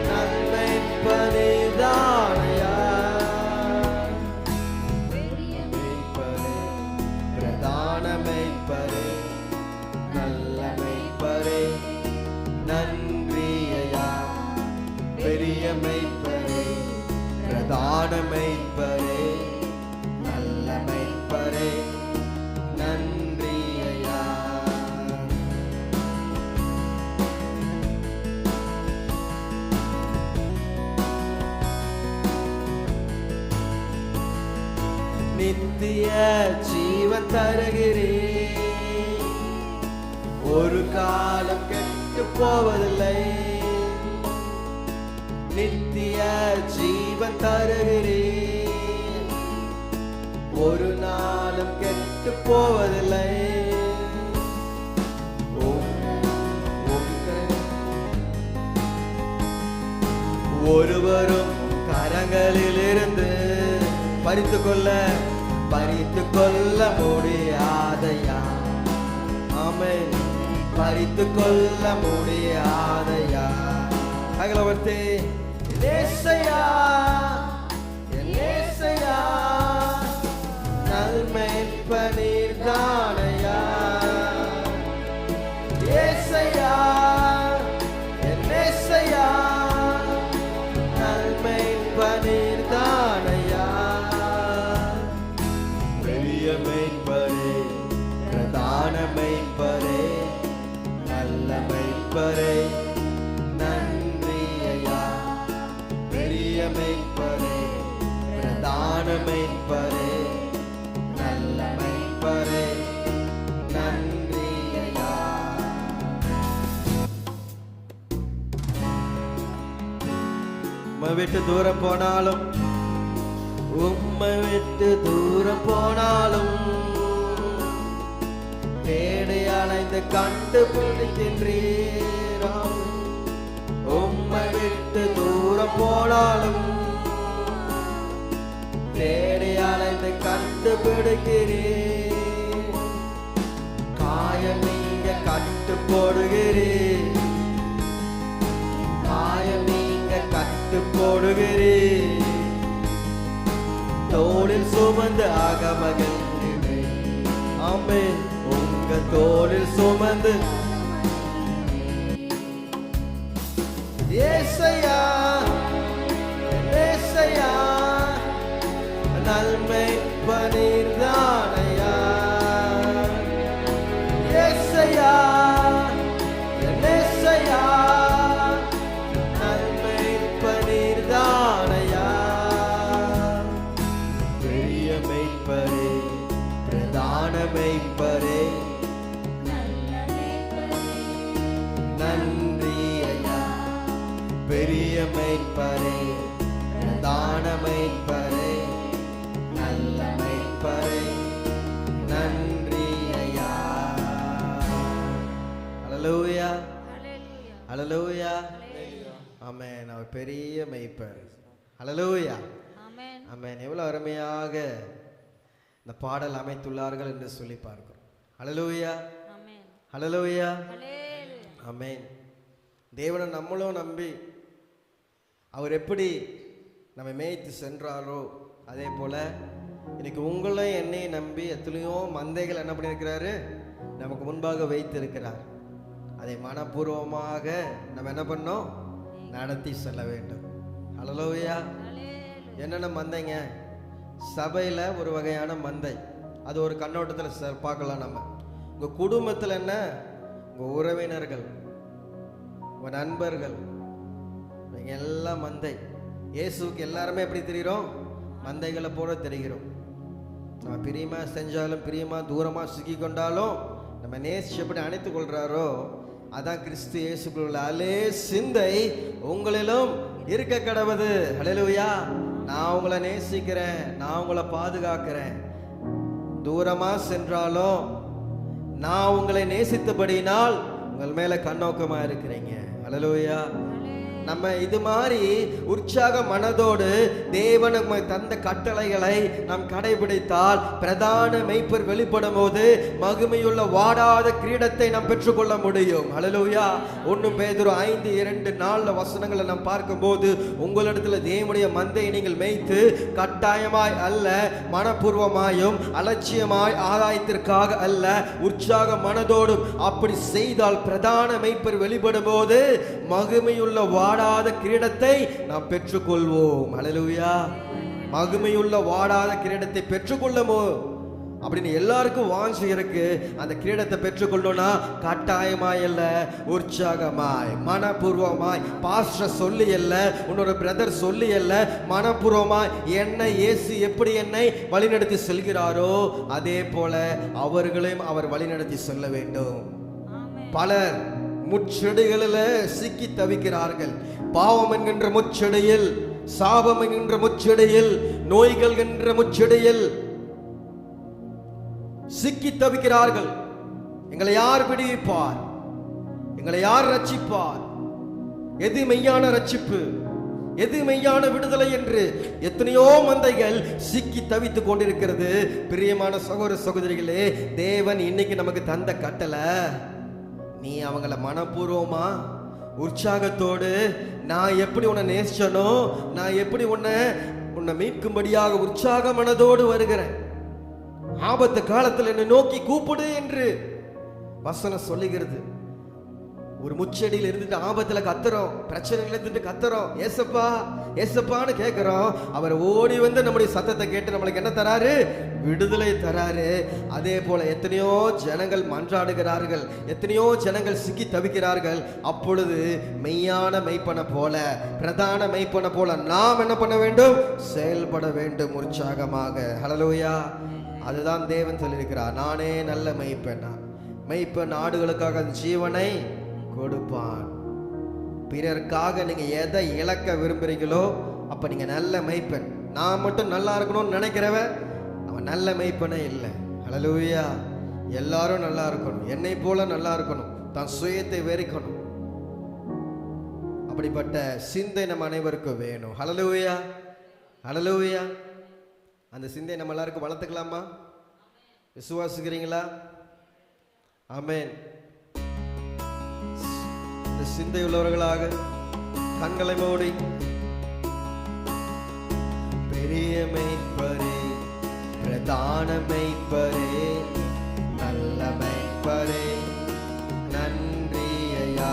நல்மெய்ப்பர் நீர்தானையா. பிரதான மெய்ப்பரே, நல்ல மெய்ப்பரே, நன்றி ஐயா. பெரிய மெய்ப்பரே, பிரதான மெய்ப்பரே, நித்திய ஜீவன் தருகிறேன், ஒரு காலம் கெட்டு போவதில்லை. நித்திய ஜீவன் தருகிறேன், ஒரு நாளும் கெட்டு போவதில்லை. ஒருவரும் கரங்களிலிருந்து பறித்து கொள்ள முடியாதையா. ஆமென். பறித்து கொள்ள முடியாதையா. அகலவர்த்தே நேசையா, நேசையா, நல்மெய்ப்பனீர் தானையா. ஏசையா, நேசையா, நல்மெய்ப்பனீர் தானையா. பெரிய மெய்ப்பரே, பிரதான மெய்ப்பரே, நல்ல மெய்ப்பரே, நன்றி ஐயா. பெரிய மெய்ப்பரே, பிரதான மெய்ப்பரே, நல்ல மெய்ப்பரே, நன்றி ஐயா. உம்மை விட்டு தூரம் போனாலும், உம்மை விட்டு தூரம் போனாலும், தேடி அலைந்து கண்டுபிடிக்கின்றீரா. உம்மை விட்டு தூரம் போனாலும், தேடி அலைந்து கண்டுபிடிக்கிறீர். காயம் நீங்க கட்டு போடுகிறீர், காயம் நீங்க கட்டு போடுகிறீர். தோளில் சுமந்து அகமகிழ்ந்து, ஆமென், உங்க தோளில் சுமந்து. ஏசையா, ஏசையா, நல்மெய்ப்பனீர் தானையா. ஏசையா, ஏசையா, நல்மெய்ப்பனீர் தானையா. பெரிய மெய்ப்பரே, பிரதான மெய்ப்பரே, நன்றி ஐயா. பெரிய மெய்ப்பரே, பிரதான மெய்ப்பரே, நல்ல மெய்ப்பரே, நன்றி ஐயா. ஹல்லேலூயா, ஹல்லேலூயா, ஆமென். அவர் பெரிய மெய்ப்பர். ஹல்லேலூயா, ஆமென். எவ்வளவு அருமையாக இந்த பாடல் அமைத்துள்ளார்கள் என்று சொல்லி பார்க்கிறோம். ஹல்லேலூயா, ஹல்லேலூயா, ஆமென். தேவனை நம்மளும் நம்பி அவர் எப்படி நம்ம மேய்த்து சென்றாரோ அதே போல இன்னைக்கு உங்களையும் என்னையும் நம்பி எத்தனையோ மந்தைகள் என்ன பண்ணியிருக்கிறாரு, நமக்கு முன்பாக வைத்திருக்கிறார். அதை மனப்பூர்வமாக நம்ம என்ன பண்ணோம், நடத்தி செல்ல வேண்டும். ஹல்லேலூயா. என்னென்ன மந்தைங்க? சபையில் ஒரு வகையான மந்தை, அது ஒரு கண்ணோட்டத்தில் பார்க்கலாம். நம்ம உங்கள் குடும்பத்தில் என்ன, உங்கள் உறவினர்கள், உங்கள் நண்பர்கள், இவங்க எல்லாம் மந்தை. இயேசுக்கு எல்லாருமே எப்படி தெரிகிறோம், மந்தைகளை போல தெரிகிறோம். நம்ம பிரியமாக செஞ்சாலும், பிரியமாக தூரமாக சிக்கி கொண்டாலும், நம்ம நேசிச்சு எப்படி அணைத்துக் கொள்கிறாரோ அதான் கிறிஸ்து இயேசுக்குள் உள்ள அதே சிந்தை உங்களிலும் இருக்க கடவுது. ஹல்லேலூயா. நான் உங்களை நேசிக்கிறேன், நான் உங்களை பாதுகாக்கிறேன். தூரமா சென்றாலும் நான் உங்களை நேசித்தபடியினால் உங்கள் மேல கண்ணோக்கமா இருக்கிறீங்க. ஹல்லேலூயா. நம்ம இது மாதிரி உற்சாக மனதோடு தேவன் தந்த கட்டளைகளை நாம் கடைபிடித்தால் பிரதான மெய்ப்பர் வெளிப்படும் போது மகிமையுள்ள வாடாத கிரீடத்தை நாம் பெற்றுக்கொள்ள முடியும். ஹல்லேலூயா. 1 பேதுரு 5:2-4 வசனங்களை நாம் பார்க்கும்போது, உங்களிடத்துல தேவனுடைய மந்தையை நீங்கள் மேய்த்து கட்டாயமாய் அல்ல, மனப்பூர்வமாயும் அலட்சியமாய் ஆதாயத்திற்காக அல்ல, உற்சாக மனதோடும் அப்படி செய்தால் பிரதான மெய்ப்பர் வெளிப்படும் போது மகிமையுள்ள வாடாத கிரீடத்தை நாம் பெற்றுக்கொள்வோம். ஹல்லேலூயா. மகிமையுள்ள வாடாத கிரீடத்தை பெற்றுக்கொள்ளுமோ அப்படின்னு எல்லாருக்கும் வாஞ்சி இருக்கு. அந்த கிரீடத்தை பெற்றுக்கொள்ளணும்னா கட்டாயமாய் அல்ல, உற்சாகமாய் மனப்பூர்வமாய், பாஸ்டர் சொல்லி அல்ல, உன்னோட பிரதர் சொல்லி அல்ல, மனப்பூர்வமாய் என்னை இயேசு எப்படி என்னை வழிநடத்தி செல்கிறாரோ அதே போல அவர்களையும் அவர் வழிநடத்தி செல்ல வேண்டும். பலர் முச்செடிகளில் சிக்கி தவிக்கிறார்கள். பாவம் என்கின்ற முச்செடியில், சாபம் என்கின்ற முச்செடியில், நோய்கள் என்ற முச்செடியில் சிக்கி தவிக்கிறார்கள். எங்களை யார் விடுவிப்பார்? எங்களை யார் ரட்சிப்பார்? எது மெய்யான ரட்சிப்பு, எது மெய்யான விடுதலை என்று எத்தனையோ மந்தைகள் சிக்கி தவித்துக் கொண்டிருக்கிறது. பிரியமான சகோதர சகோதரிகளே, தேவன் இன்னைக்கு நமக்கு தந்த கட்டளை, நீ அவங்கள மனப்பூர்வமா உற்சாகத்தோடு, நான் எப்படி உன்னை நேசிச்சனோ, நான் எப்படி உன்னை மீட்கும்படியாக உற்சாக மனதோடு வருகிறேன், ஆபத்து காலத்தில் என்னை நோக்கி கூப்பிடு என்று வசனம் சொல்லுகிறது. ஒரு முச்செடியில் இருந்துட்டு ஆபத்துல கத்துறோம், பிரச்சனைகள் இருந்துட்டு கத்துறோம், ஏசப்பா ஏசப்பான்னு கேட்கிறோம். அவர் ஓடி வந்து நம்முடைய சத்தத்தை கேட்டு நம்மளுக்கு என்ன தராரு? விடுதலை தராரு. அதே போல எத்தனையோ ஜனங்கள் மன்றாடுகிறார்கள், எத்தனையோ ஜனங்கள் சிக்கி தவிக்கிறார்கள். அப்பொழுது மெய்யான மெய்ப்பன போல, பிரதான மெய்ப்பன போல நாம் என்ன பண்ண வேண்டும்? செயல்பட வேண்டும் உற்சாகமாக. ஹல்லேலூயா. அதுதான் தேவன் சொல்லியிருக்கிறார், நானே நல்ல மெய்ப்பெண். மெய்ப்பெண் ஆடுகளுக்காக ஜீவனை கொடுப்பான். பிறர்க்காக நீங்க எதை இழக்க விரும்புறீங்களோ அப்ப நீங்க நல்ல மெய்ப்பெண். நான் மட்டும் நல்லா இருக்கணும்னு நினைக்கிறவன் அவன் நல்ல மெய்ப்பெண்ணே இல்லை. ஹல்லேலூயா. எல்லாரும் நல்லா இருக்கணும், என்னை போல நல்லா இருக்கணும், தான் சுயத்தை வெறுக்கணும். அப்படிப்பட்ட சிந்தை நம்ம அனைவருக்கும் வேணும். ஹல்லேலூயா ஹல்லேலூயா. அந்த சிந்தை நம்ம எல்லாருக்கும் வளர்த்துக்கலாமா? விசுவாசிக்கிறீங்களா? ஆமென். இந்த சிந்தை உள்ளவர்களாக கண்களை மூடி, பெரிய மெய்ப்பரே, பிரதான மெய்ப்பரே, நல்ல மெய்ப்பரே, நன்றி ஐயா.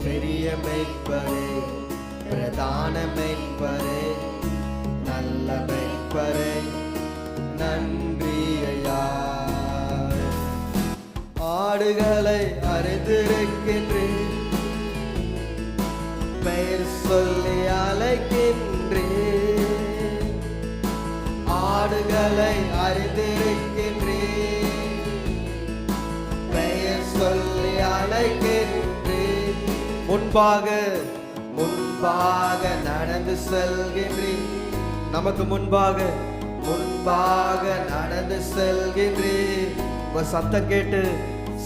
பெரிய மெய்ப்பரே, பிரதான மெய்ப்பரே, நல்ல மெய்ப்பரே, நன்றி ஐயா. ஆடுகளை அறிந்திருக்கின்றேன், பெயர் சொல்லி அழைக்கின்றேன். ஆடுகளை அறிந்திருக்கின்றேன், பெயர் சொல்லி அழைக்கின்றேன். முன்பாக முன்பாக நடந்து செல்கின்றேன், நமக்கு முன்பாக முன்பாக நடந்து செல்கின்றேன்.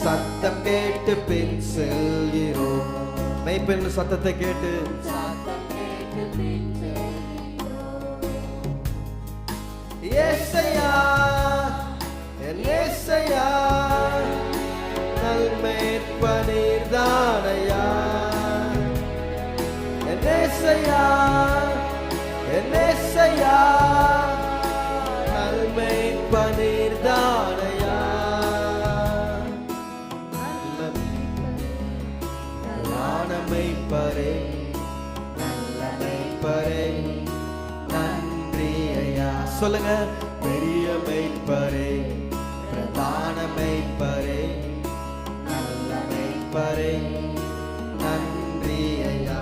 சத்தம் கேட்டு பின் செல்கிறோம். மெய்ப்பெண் சத்தத்தை கேட்டு ஏசையா, என் ஏசையா, நல்மேய்ப்பனீர்தானையா. என் ஏசையா, என் ஏசையா, நல்மேய்ப்பனீர்தானையா. மெய்ப்பரே, நல்ல மெய்ப்பரே, நன்றி ஐயா. சொல்லுங்க. பெரிய மெய்ப்பரே, பிரதான மெய்ப்பரே, நல்ல மெய்ப்பரே, நன்றி ஐயா.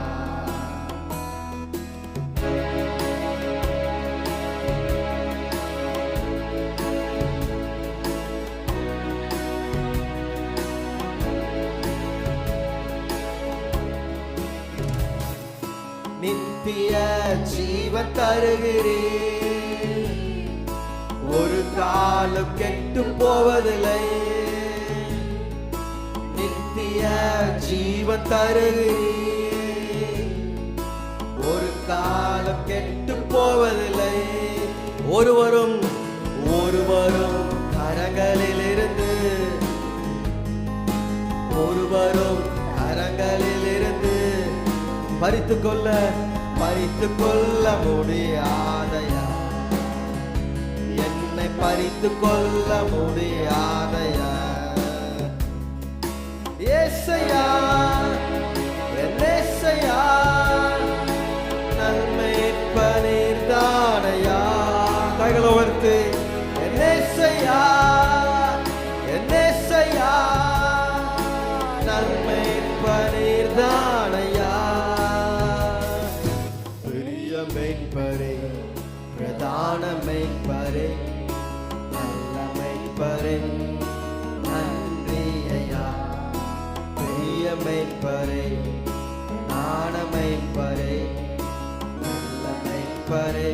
நித்திய ஜீவன் தருகிறேன், ஒரு காலம் கெட்டு போவதில்லை. நித்திய ஜீவன் தருகிறேன், ஒரு காலம் கெட்டு போவதில்லை. ஒருவரும் கரங்களிலிருந்து, ஒருவரும் கரங்களிலிருந்து பறித்துக்கொள்ள முடியாதையா, என்னை பறித்துக்கொள்ள முடியாதையா. ஏசையா, என் ஏசையா, நல்மேய்ப்பனீர்தானையா. கைகளை உயர்த்தி, என் ஏசையா, பிரதான மேய்ப்பரே, நல்ல மேய்ப்பரே, நன்றி ஐயா. பெரிய மேய்ப்பரே, பிரதான மேய்ப்பரே, நல்ல மேய்ப்பரே,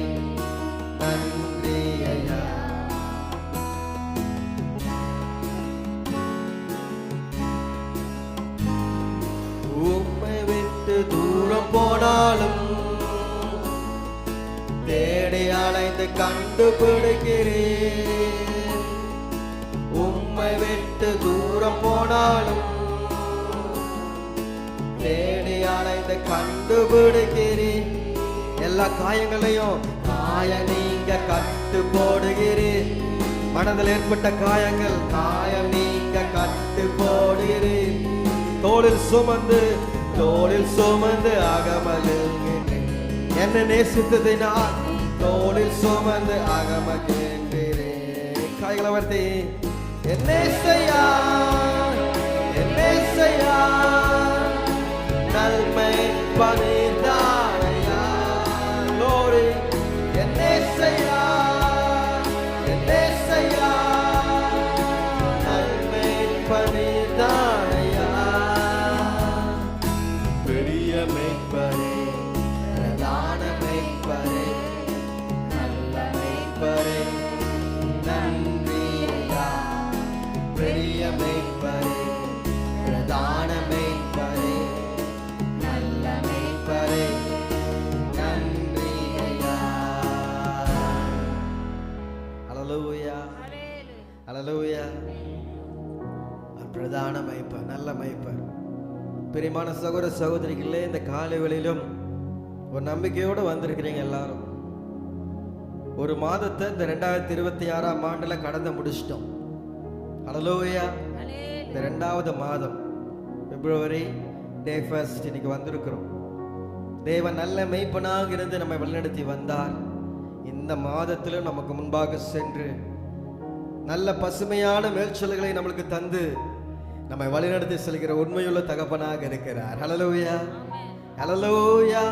நன்றி ஐயா. உம்மை விட்டு தூரம் போனாலும் தேடி அலைந்து கண்டுபிடிக்கிறேன். உம்மை விட்டு தூரம் போனாலும் தேடி அலைந்து கண்டுபிடிக்கிறேன். எல்லா காயங்களையும் காய நீங்க கட்டு போடுகிறேன். மனதில் ஏற்பட்ட காயங்கள் காயம் நீங்க கட்டு போடுகிறேன். தோளில் சுமந்து அகமகிழ்கிறேன். என்னை நேசித்ததினால் தோளில் சுமந்து அகமகிழ்கிறேன். கைகளை வர்த்தி என்னை செய்யா நன்மை பணிதானையா. லோரி என்னை செய்யா நன்மை பணிதானையா. பெரிய மேய்ப்பரே, பிரதான மேய்ப்பரே, நல்ல மேய்ப்பரே, நன்றி ஐயா. பெரிய மேய்ப்பரே, பிரதான மேய்ப்பரே, நல்ல மேய்ப்பரே, நன்றி ஐயா. ஹல்லேலூயா, ஹல்லேலூயா. பிரதான மேய்ப்பர், நல்ல மேய்ப்பர். பிரியமான சகோதர சகோதரிகளே, இந்த காலை வேளையிலும் ஒரு நம்பிக்கையோடு வந்திருக்கிறீங்க எல்லாரும். ஒரு மாதத்தை இந்த 2026ஆம் ஆண்டுல கடந்து முடிச்சிட்டோம். ஹல்லேலூயா. இந்த 2வது மாதம் பிப்ரவரி டே 1 இன்னைக்கு வந்திருக்கிறோம். தேவன் நல்ல மெய்ப்பனாக இருந்து நம்மை வழிநடத்தி வந்தார். இந்த மாதத்திலும் நமக்கு முன்பாக சென்று நல்ல பசுமையான மேல்ச்சல்களை நம்மளுக்கு தந்து நம்மை வழிநடத்தி செல்கிற உண்மையுள்ள தகப்பனாக இருக்கிறார். ஹல்லேலூயா, ஹல்லேலூயா.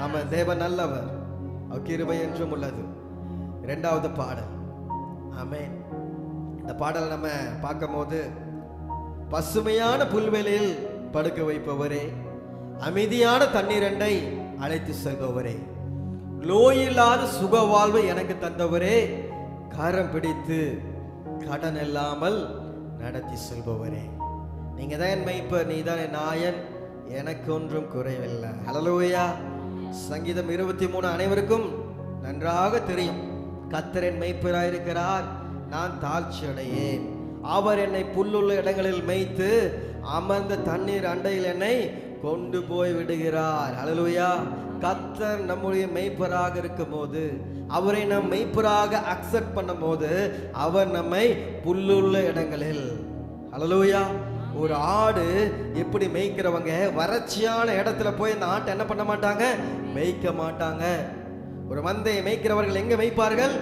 ஆமென். தேவன் நல்லவர், அவர் கிருபை என்றும் உள்ளது. 2வது பாடல். ஆமென். இந்த பாடல் நம்ம பார்க்கும்போது, பசுமையான புல்வெளியில் படுக்க வைப்பவரே, அமைதியான தண்ணீரண்டை அழைத்து செல்பவரே, நோயில்லாத சுக வாழ்வை எனக்கு தந்தவரே, கரம் பிடித்து கடன் இல்லாமல் நடத்தி செல்பவரே, நீங்க தான் என் மெய்ப்பர், நீ தான் என் நாயன், எனக்கு ஒன்றும் குறைவில்லை. ஹல்லேலூயா. சங்கீதம் 23 அனைவருக்கும் நன்றாக தெரியும். கர்த்தர் என் மெய்ப்பராயிருக்கிறார், நான் தாழ்ச்சி அடையேன். அவர் என்னை புல்லுள்ள இடங்களில் மேய்த்து அமர்ந்த தண்ணீர் அண்டையில் என்னை கொண்டு போய் விடுகிறார். ஹல்லேலூயா. கர்த்தர் நம்முடைய மெய்ப்பராக இருக்கும் போது, அவரை நம் மெய்ப்பராக அக்செப்ட் பண்ணும் போது, அவர் நம்மை புல்லுள்ள இடங்களில், ஹல்லேலூயா. ஒரு ஆடு எப்படி மேய்க்கிறவங்க வறட்சியான இடத்துல போய் இந்த ஆட்டை என்ன பண்ண மாட்டாங்க, மேய்க்க மாட்டாங்க. ஒரு மந்தையை மேய்க்கிறவர்கள் எங்க மேய்ப்பார்கள்,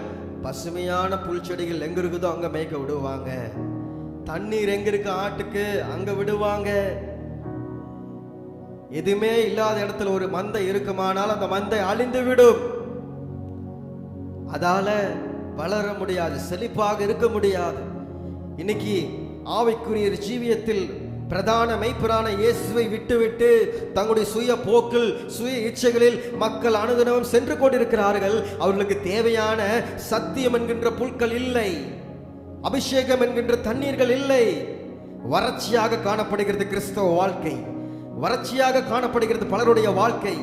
பசுமையான புல் செடிகள் எங்க இருக்குதோ அங்க மேய்க்க விடுவாங்க. தண்ணீர் எங்க இருக்கு ஆட்டுக்கு அங்க விடுவாங்க. எதுவுமே இல்லாத இடத்துல ஒரு மந்தை இருக்குமானால் அந்த மந்தை அழிந்து விடும். அதால வளர முடியாது, செழிப்பாக இருக்க முடியாது. இன்னைக்கு ஆவிக்குரிய ஜீவியத்தில் பிரதான மெய்ப்பரான இயேசுவை விட்டுவிட்டு தங்களுடைய சுய போக்கில் சுய இச்சைகளில் மக்கள் அனுதினமும் சென்று கொண்டிருக்கிறார்கள். அவர்களுக்கு தேவையான சத்தியம் என்கின்ற புல்கள் இல்லை, அபிஷேகம் என்கின்ற தண்ணீர்கள் இல்லை. வறட்சியாக காணப்படுகிறது கிறிஸ்தவ வாழ்க்கை, வறட்சியாக காணப்படுகிறது பலருடைய வாழ்க்கை.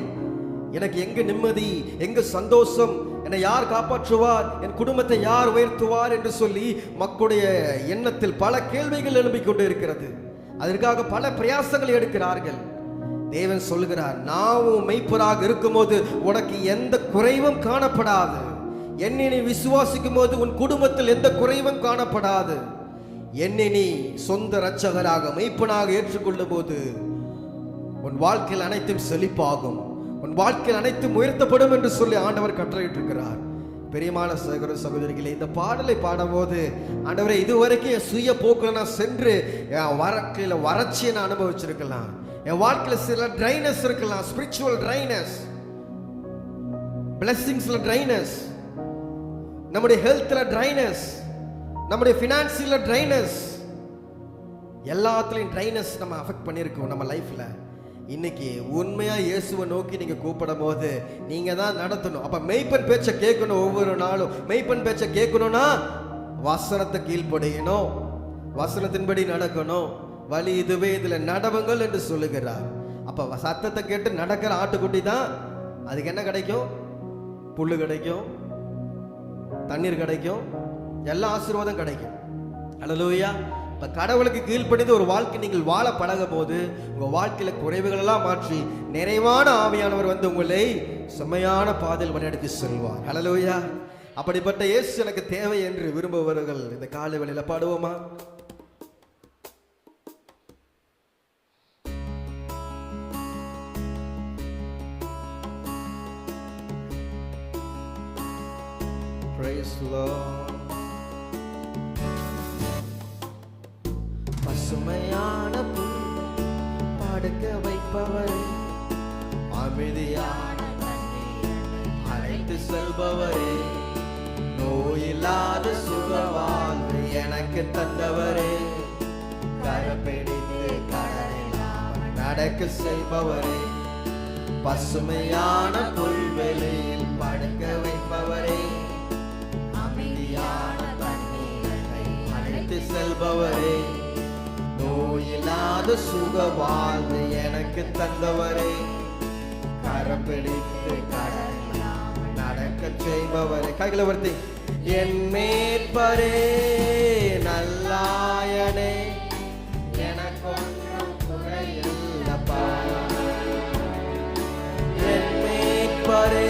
எனக்கு எங்க நிம்மதி, எங்க சந்தோஷம், என்னை யார் காப்பாற்றுவார், என் குடும்பத்தை யார் உயர்த்துவார் என்று சொல்லி மக்களுடைய எண்ணத்தில் பல கேள்விகள் எழும்பிக் கொண்டு இருக்கிறது. அதற்காக பல பிரயாசங்களை எடுக்கிறார்கள். தேவன் சொல்லுகிறார், நான் உன் மெய்ப்பராக இருக்கும்போது உனக்கு எந்த குறைவும் காணப்படாது. என்னை நீ விசுவாசிக்கும் போது உன் குடும்பத்தில் எந்த குறைவும் காணப்படாது. என்னை நீ சொந்த இரட்சகராக மெய்ப்பனாக ஏற்றுக்கொள்ளும் போது உன் வாழ்க்கையில் அனைத்தும் செழிப்பாகும், உன் வாழ்க்கையில் அனைத்தும் உயர்த்தப்படும் என்று சொல்லி ஆண்டவர் கட்டளையிட்டிருக்கிறார். பெரியமான சகோதர சகோதரிகளே, இந்த பாடலை பாடும்போது, ஆண்டவரே இதுவரைக்கும் என் சுய போக்கில் நான் சென்று என் வாழ்க்கையில வறட்சியை நான் அனுபவிச்சிருக்கலாம், என் வாழ்க்கையில சில ட்ரைனஸ் இருக்கலாம், ஸ்பிரிச்சுவல் ட்ரைனஸ், பிளெஸிங்ஸ்ல ட்ரைனஸ். நம்முடைய ஹெல்த்ல ட்ரைனஸ், நம்முடைய ஃபினான்சியல்ல ட்ரைனஸ், எல்லாத்துலயும் ட்ரைனஸ் நம்ம அஃபெக்ட் பண்ணியிருக்கோம் நம்ம லைஃப்ல. இன்னைக்கு உண்மையா இயேசுவை நோக்கி நீங்க கூப்பிடும் போது நீங்க தான் நடத்தணும். அப்ப மெய்ப்பன் பேச்சை கேட்கணும். ஒவ்வொரு நாளும் மெய்ப்பன் பேச்சை கேட்கணும்னா வசனத்தை கீழ்ப்படியணும், வசனத்தின்படி நடக்கணும். வழி இதுவே, இதுல நடவுங்கள் என்று சொல்லுகிறார். அப்ப சத்தத்தை கேட்டு நடக்கிற ஆட்டுக்குட்டி தான் அதுக்கு என்ன கிடைக்கும்? புல்லு கிடைக்கும், தண்ணீர் கிடைக்கும், எல்லா ஆசீர்வாதம் கிடைக்கும். அல்லேலூயா. இப்ப கடவுளுக்கு கீழ்ப்படிந்து ஒரு வாழ்க்கை நீங்கள் வாழ பழகும் போது உங்க வாழ்க்கையில குறைவுகள் எல்லாம் மாற்றி நிறைவான ஆவியானவர் வந்து உங்களை செம்மையான பாதையில் வழிநடத்தி செல்வார். அல்லேலூயா. அப்படிப்பட்ட இயேசு எனக்கு தேவை என்று விரும்புபவர்கள் இந்த காலை வேளையில பாடுவோமா? Praise the Lord. பசுமையான புல் படுக்க வைப்பவரே, அமைதியான அழைத்து செல்பவரே, நோயில்லாத சுகவாழ்வு எனக்கு தந்தவரே, கரப்பிடித்து கடலில் நடக்க செய்பவரே, பசுமையான புல்வெளியில் படுக்க வைப்பவரே, அமைதியான தண்ணீரை அழைத்து செல்பவரே, நோயில்லாத சுகவாழ்வு எனக்கு தந்தவரே, கரப்பிடித்து கடலில் நடக்க செய்பவரே. கைகளை வருத்தி, என் மேற்பரே நல்லாயனே, எனக்கொன்றும் குறையில்லப்பா, என் மேற்பரே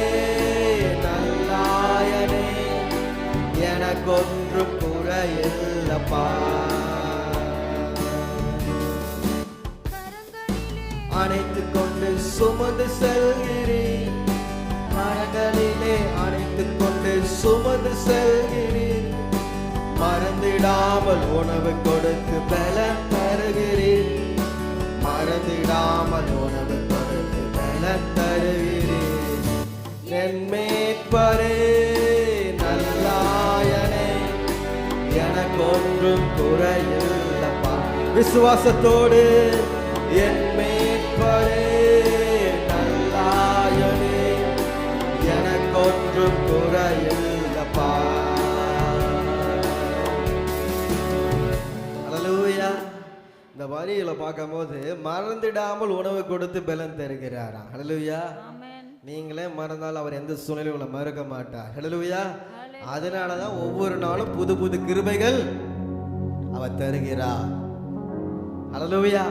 நல்லாயனே, எனக்கொன்றும் குறையில்லப்பா, அணைத்துக் கொண்டு சுமந்து செல்கிறேன், மரங்களிலே அணைத்துக் கொண்டு சுமந்து செல்கிறேன், மறந்திடாமல் உணவு கொடுத்து பலன் தருகிறேன், மறந்திடாமல் உணவு கொடுத்து பலன் தருகிறேன், என் மேற்பரே நல்லாயனே, எனக்கொன்றும் குறையில்லப்பா. விசுவாசத்தோடு என் மேற்பரே நல்லாயனே, எனக்கொன்றும் குறையில்லப்பா. அல்லேலூயா. இந்த வரிகளை பார்க்கும் போது மறந்திடாமல் உணவு கொடுத்து பலன் தருகிறாரா. அல்லேலூயா. நீங்களே மறந்தால் அவர் எந்த சூழ்நிலையும் உங்களை மறக்க மாட்டார். அல்லேலூயா. அதனாலதான் ஒவ்வொரு நாளும் புது புது கிருபைகள் அவர் தருகிறார். அல்லேலூயா.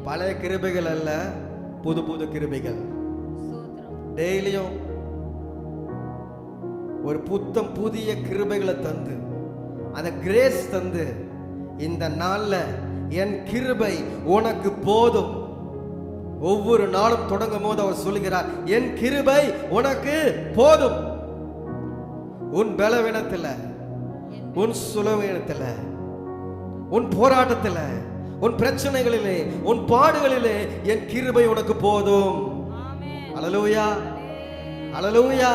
பழைய கிருபைகள் அல்ல, புது புது கிருபைகள். டெய்லியும் ஒரு புத்தம் புதிய கிருபைகளை தந்து, அந்த கிரேஸ் தந்து, இந்த நாள்ல என் கிருபை உனக்கு போதும். ஒவ்வொரு நாளும் தொடங்கும் போது அவர் சொல்லுகிறார், என் கிருபை உனக்கு போதும். உன் பலவீனத்துல, உன் சுலவீனத்துல, உன் போராட்டத்துல, உன் பிரச்சனைகளிலே, உன் பாடுகளிலே என் கிருபை உனக்கு போதும். அல்லேலூயா. அல்லேலூயா.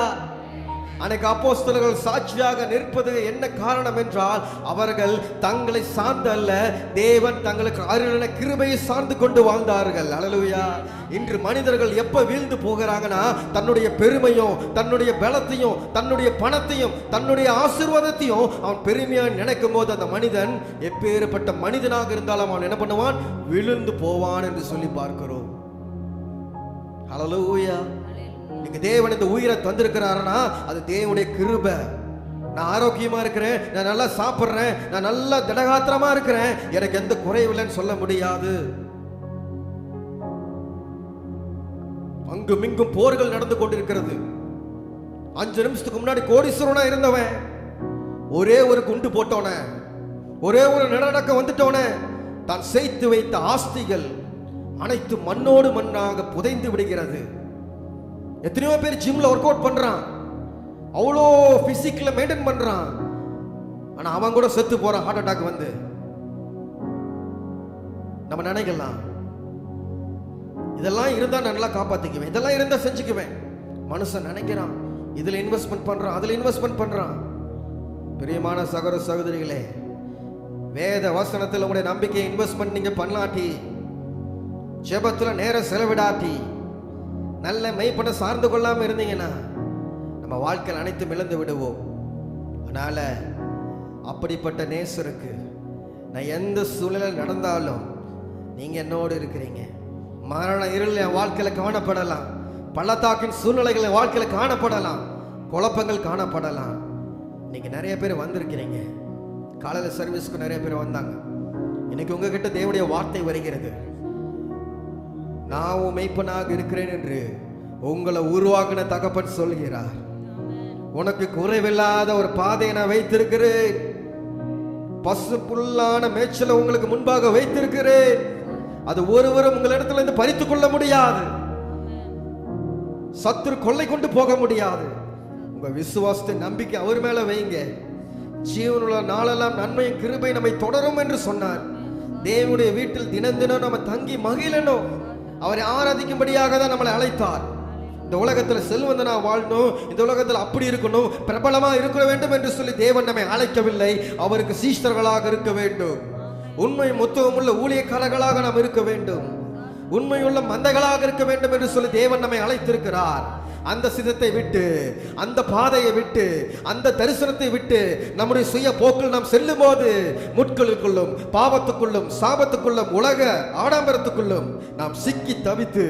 அன்னைக்கு அப்போஸ்தலர்கள் சாட்சியாக நிற்பது என்ன காரணம் என்றால், அவர்கள் தங்களை சார்ந்து அல்ல, தேவன் தங்களுக்கு அருளின கிருபையை சார்ந்து கொண்டு வாழ்ந்தார்கள். அல்லேலூயா. இன்று மனிதர்கள் எப்ப வீழ்ந்து போகிறாங்கன்னா, தன்னுடைய பெருமையும், தன்னுடைய பலத்தையும், தன்னுடைய பணத்தையும், தன்னுடைய ஆசீர்வாதத்தையும் அவன் பெருமையா நினைக்கும் போது அந்த மனிதன் எப்பேற்பட்ட மனிதனாக இருந்தாலும் அவன் என்ன பண்ணுவான்? விழுந்து போவான் என்று சொல்லி பார்க்கிறோம். அல்லேலூயா. நீங்க தேவன் இந்த உயிரை தந்திருக்கிறாருன்னா அது தேவனுடைய கிருபை. நான் ஆரோக்கியமா இருக்கிறேன், நான் நல்லா சாப்பிடுறேன், நான் நல்லா திடகாத்திரமா இருக்கிறேன், எனக்கு எந்த குறைவில்லைன்னு சொல்ல முடியாது. அங்கும் இங்கும் போர்கள் நடந்து கொண்டிருக்கிறது. 5 நிமிஷத்துக்கு முன்னாடி கோடீஸ்வரனா இருந்தவன் ஒரே ஒரு குண்டு போட்டோன, ஒரே ஒரு நிலநடுக்கம் வந்துட்டோன, தான் சேர்த்து வைத்த ஆஸ்திகள் அனைத்து மண்ணோடு மண்ணாக புதைந்து விடுகிறது. எத்தனையோ பேர் ஜிம்ல ஒர்க் அவுட் பண்றான், அவ்வளோ பிசிக்கல மெயின்டைன் பண்றான், ஆனா அவன் கூட செத்து போறான் ஹார்ட் அட்டாக் வந்து. நம்ம நினைக்கலாம், இதெல்லாம் இருந்தா நான் நல்லா காப்பாத்திக்குவேன், இதெல்லாம் இருந்தா செஞ்சுக்குவேன். மனுஷன் நினைக்கிறான், இதுல இன்வெஸ்ட்மெண்ட் பண்றான், அதுல இன்வெஸ்ட்மெண்ட் பண்றான். பிரியமான சகோதர சகோதரிகளே, வேத வசனத்தில் உங்களுடைய நம்பிக்கை இன்வெஸ்ட்மெண்ட் நீங்க பண்ணலாட்டி, ஜெபத்துல நேரம் செலவிடாட்டி, நல்ல மெய்ப்பனை சார்ந்து கொள்ளாம இருந்தீங்கன்னா நம்ம வாழ்க்கையில் அனைத்தும் இழந்து விடுவோம். அதனால அப்படிப்பட்ட நேசருக்கு நான் எந்த சூழ்நிலை நடந்தாலும் நீங்க என்னோடு இருக்கிறீங்க. மரண இருள் என் வாழ்க்கையில காணப்படலாம், பள்ளத்தாக்கின் சூழ்நிலைகள் என் வாழ்க்கையில காணப்படலாம், குழப்பங்கள் காணப்படலாம். இன்னைக்கு நிறைய பேர் வந்திருக்கிறீங்க. காலையில் சர்வீஸ்க்கு நிறைய பேர் வந்தாங்க. இன்னைக்கு உங்ககிட்ட தேவனுடைய வார்த்தை வருகிறது. நான் மெய்ப்பனாக இருக்கிறேன் என்று உங்களை உருவாக்கின தகப்பன் சொல்கிறார். உனக்கு குறைவில்லாத ஒரு பாதையை நான் வைத்திருக்கிறேன். பசு புல்லான மேய்ச்சலை உங்களுக்கு முன்பாக வைத்திருக்கிறேன். அது ஒருவரும் உங்களிடத்துல இருந்து பறித்துக் கொள்ள முடியாது. சத்துரு கொள்ளை கொண்டு போக முடியாது. உங்க விசுவாசத்தை நம்பிக்கை அவர் மேல வைங்க. ஜீவனுள்ள நாளெல்லாம் நன்மையும் கிருபை நம்மை தொடரும் என்று சொன்னார். தேவனுடைய வீட்டில் தினம் தினம் நம்ம தங்கி மகிழணும். அவரை ஆராதிக்கும்படியாக தான் நம்மளை அழைத்தார். இந்த உலகத்துல செல்வந்தனா வாழணும், இந்த உலகத்தில் அப்படி இருக்கணும், பிரபலமா இருக்க வேண்டும் என்று சொல்லி தேவன் நம்மை அழைக்கவில்லை. அவருக்கு சீஷர்களாக இருக்க வேண்டும். உண்மை முத்துவம் உள்ள ஊழியக்காரர்களாக நாம் இருக்க வேண்டும். உண்மையுள்ள மந்தைகளாக இருக்க வேண்டும் என்று சொல்லி தேவன் நம்மை அழைத்திருக்கிறார். அந்த சிதத்தை விட்டு, அந்த பாதையை விட்டு, அந்த தரிசனத்தை விட்டு நம்முடைய சுய போக்கில் நாம் செல்லும் போது முட்களுக்குள்ளும் பாவத்துக்குள்ளும் சாபத்துக்குள்ளும் உலக ஆடம்பரத்துக்குள்ளும் நாம் சிக்கி தவித்து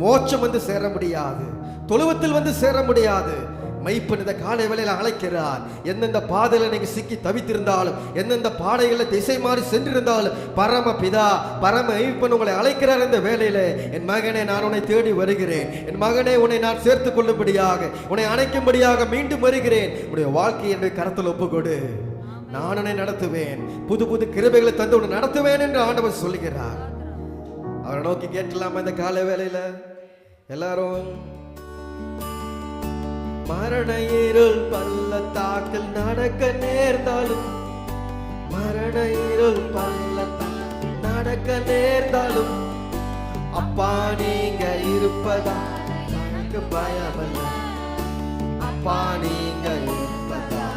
மோட்சம் வந்து சேர முடியாது, தொழுவத்தில் வந்து சேர முடியாது. மெய்ப்பன் இந்த காலை வேளையில அழைக்கிறார். எந்தெந்த பாதையில நீங்க சிக்கி தவித்திருந்தாலும், எந்தெந்த பாதைகளில் திசை மாறி சென்றிருந்தாலும், பரம பிதா பரம மெய்ப்பன் உங்களை அழைக்கிறார். இந்த வேளையில என் மகனே, நான் உன்னை தேடி வருகிறேன். என் மகனே, உன்னை நான் சேர்த்துக் கொள்ளும்படியாக, உன்னை அணைக்கும்படியாக மீண்டும் வருகிறேன். உன்னுடைய வாழ்க்கையை என்னுடைய கரத்தில் ஒப்புக்கொடு, நான் உன்னை நடத்துவேன், புது புது கிருபைகளை தந்து உன்னை நடத்துவேன் என்று ஆண்டவர் சொல்லுகிறார். அவரை நோக்கி கேட்கலாமா இந்த காலை வேளையில எல்லாரும்? மரண இருள் பள்ளத்தாக்கில் நடக்க நேர்ந்தாலும், மரண இருள் பள்ளத்தாக்கில் நடக்க நேர்ந்தாலும், அப்பா நீங்க இருப்பதா எனக்கு பயமல்ல, அப்பா நீங்க இருப்பதா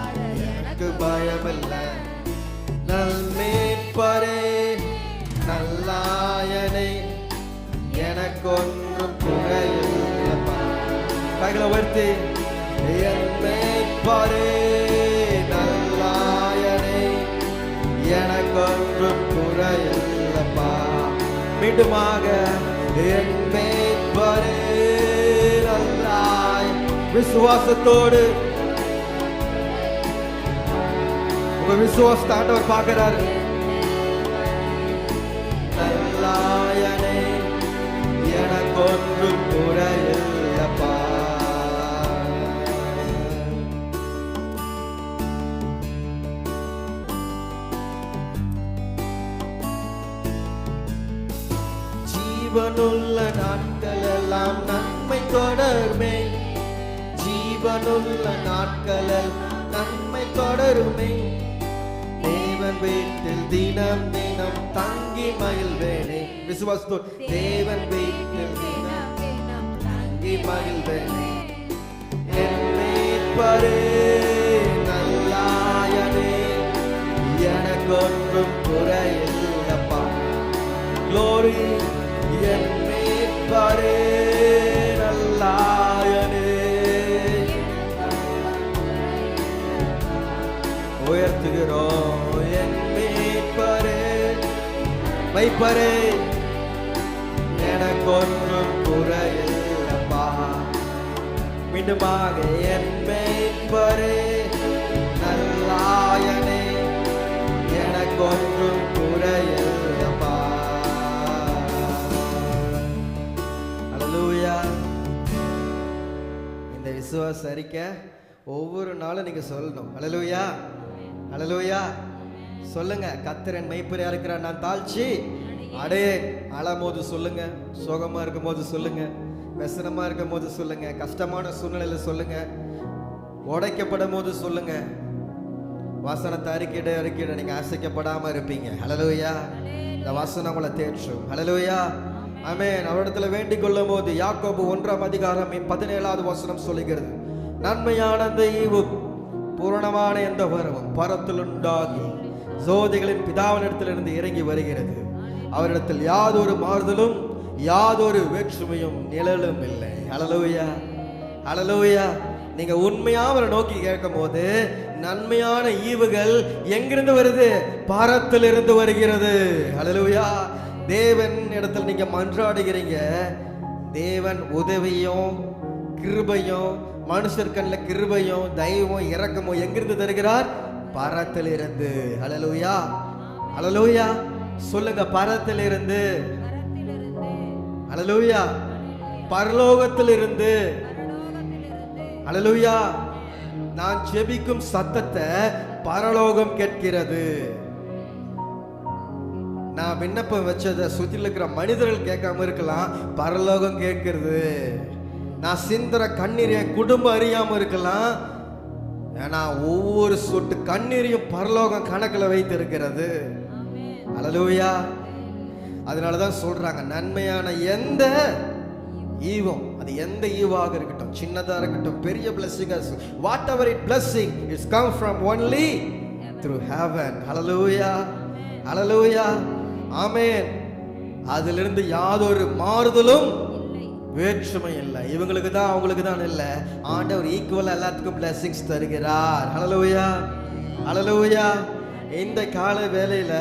எனக்கு பயமல்ல. நல்மேய்ப்பரே நல்லாயனே எனக்கொன்றும் குறையில்லைப்பா. கைகளை உயர்த்தி, என் மேய்ப்பரே நல்லாயனே எனக்கொன்றும் குறையில்லைப்பா. மீண்டுமாக, என் மேய்ப்பரே நல்லாய். விசுவாசத்தோடு உங்க விசுவாசத்தை ஆண்டவர் பார்க்கிறாரு. நல்லாயனே எனக்கொன்றும் குறையில்லைப்பா. ஜீவனுள்ள நாட்கள் எல்லாம் நன்மை தொடருமே, ஜீவனுள்ள நாட்கள் நன்மை தொடருமே. தேவன் வீட்டில் தினம் தினம் தங்கி மகிழ்வேனே. விசுவாசத்தோடு, தேவன் வீட்டில் தினம் தினம் தங்கி மகிழ்வேனே. என் மேய்ப்பரே நல்லாயனே எனக்கொன்றும் குறையில்லைப்பா. Glory, என் மேய்ப்பரே நல்லாயனே. உயர்த்துகிறோம், என் மேய்ப்பரே மெய்ப்பரே எனக்கொன்றும் குறையில்லைப்பா. மீண்டுமாக, என் மேய்ப்பரே நல்லாயனே எனக்கொன்றும் குறையில்லைப்பா. அல்லேலூயா. இந்த விசுவாச அறிக்கை ஒவ்வொரு நாளும் நீங்க சொல்லணும். அல்லேலூயா, அல்லேலூயா. சொல்லுங்க, கர்த்தர் என் மெய்ப்பரா இருக்கிறார், நான் தாழ்ச்சி அடே. அழும்போது சொல்லுங்க, சோகமா இருக்கும் போது சொல்லுங்க, व्यसனமா இருக்கும் போது சொல்லுங்க, கஷ்டமான சூழ்நிலையில சொல்லுங்க, உடைக்கப்படும் போது சொல்லுங்க. வசனத்தை அறிக்கையிட நீங்க ஆசைக்கப்படாம இருப்பீங்க. ஹல்லேலூயா. இந்த வசனம் உங்களை தேற்றும். ஹல்லேலூயா, ஆமென். அவரிடத்துல வேண்டிக் கொள்ளும் போது யாக்கோபு 1 அதிகாரம் 17 வசனம் சொல்லுகிறது, நன்மையான அந்த ஈவு பூரணமான எந்த வரமும் பரத்தில் உண்டாகி ஜோதிகளின் பிதாவினிடத்திலிருந்து இறங்கி வருகிறது. அவரிடத்தில் யாதொரு மாறுதலும் யாதொரு வேற்றுமையும் நிழலும் இல்லை. ஹல்லேலூயா, ஹல்லேலூயா. நீங்க உண்மையா அவரை நோக்கி கேட்கும் போது நன்மையான ஈவுகள் எங்கிருந்து வருது? பரத்திலிருந்து வருகிறது. ஹல்லேலூயா. தேவன் இடத்துல நீங்க மன்றாடுகிறீங்க, தேவன் உதவியும் கிருபையும் மனுஷர் கண்ணில் கிருபையும் தயவும் இரக்கமும் எங்கிருந்து தருகிறார்? பரத்திலிருந்து. ஹல்லேலூயா, ஹல்லேலூயா. சொல்லுங்க, பரத்திலிருந்து. ஹல்லேலூயா, பரலோகத்திலிருந்து. ஹல்லேலூயா. நான் ஜெபிக்கும் சத்தத்தை பரலோகம் கேட்கிறது. நான் விண்ணப்பம் வச்சதை சுற்றில இருக்கிற மனிதர்கள் கேட்காம இருக்கலாம், பரலோகம் கேட்கிறது. நான் சிந்துற கண்ணீர் என் குடும்பம் அறியாம இருக்கலாம், ஏன்னா ஒவ்வொரு சொட்டு கண்ணீரையும் பரலோகம் கணக்கில் வைத்து இருக்கிறது. ஹல்லேலூயா. அதனாலதான் சொல்றாங்க, நன்மையான எந்த ஈவம், அது எந்த ஈவாக இருக்கட்டும், சின்னதா இருக்கட்டும், பெரிய blessing, whatever it blessing is come from only through heaven. ஹல்லேலூயா, ஹல்லேலூயா, ஆமென். அதிலிருந்து யாதொரு மாறுதலும் வேற்றுமை இல்லை. இவங்களுக்கு தான் அவங்களுக்கு தான் இல்லை, ஆண்டவர் ஈக்குவலா எல்லாத்துக்கும் blessings தருகிறார். ஹல்லேலூயா, ஹல்லேலூயா. இந்த கால வேளையில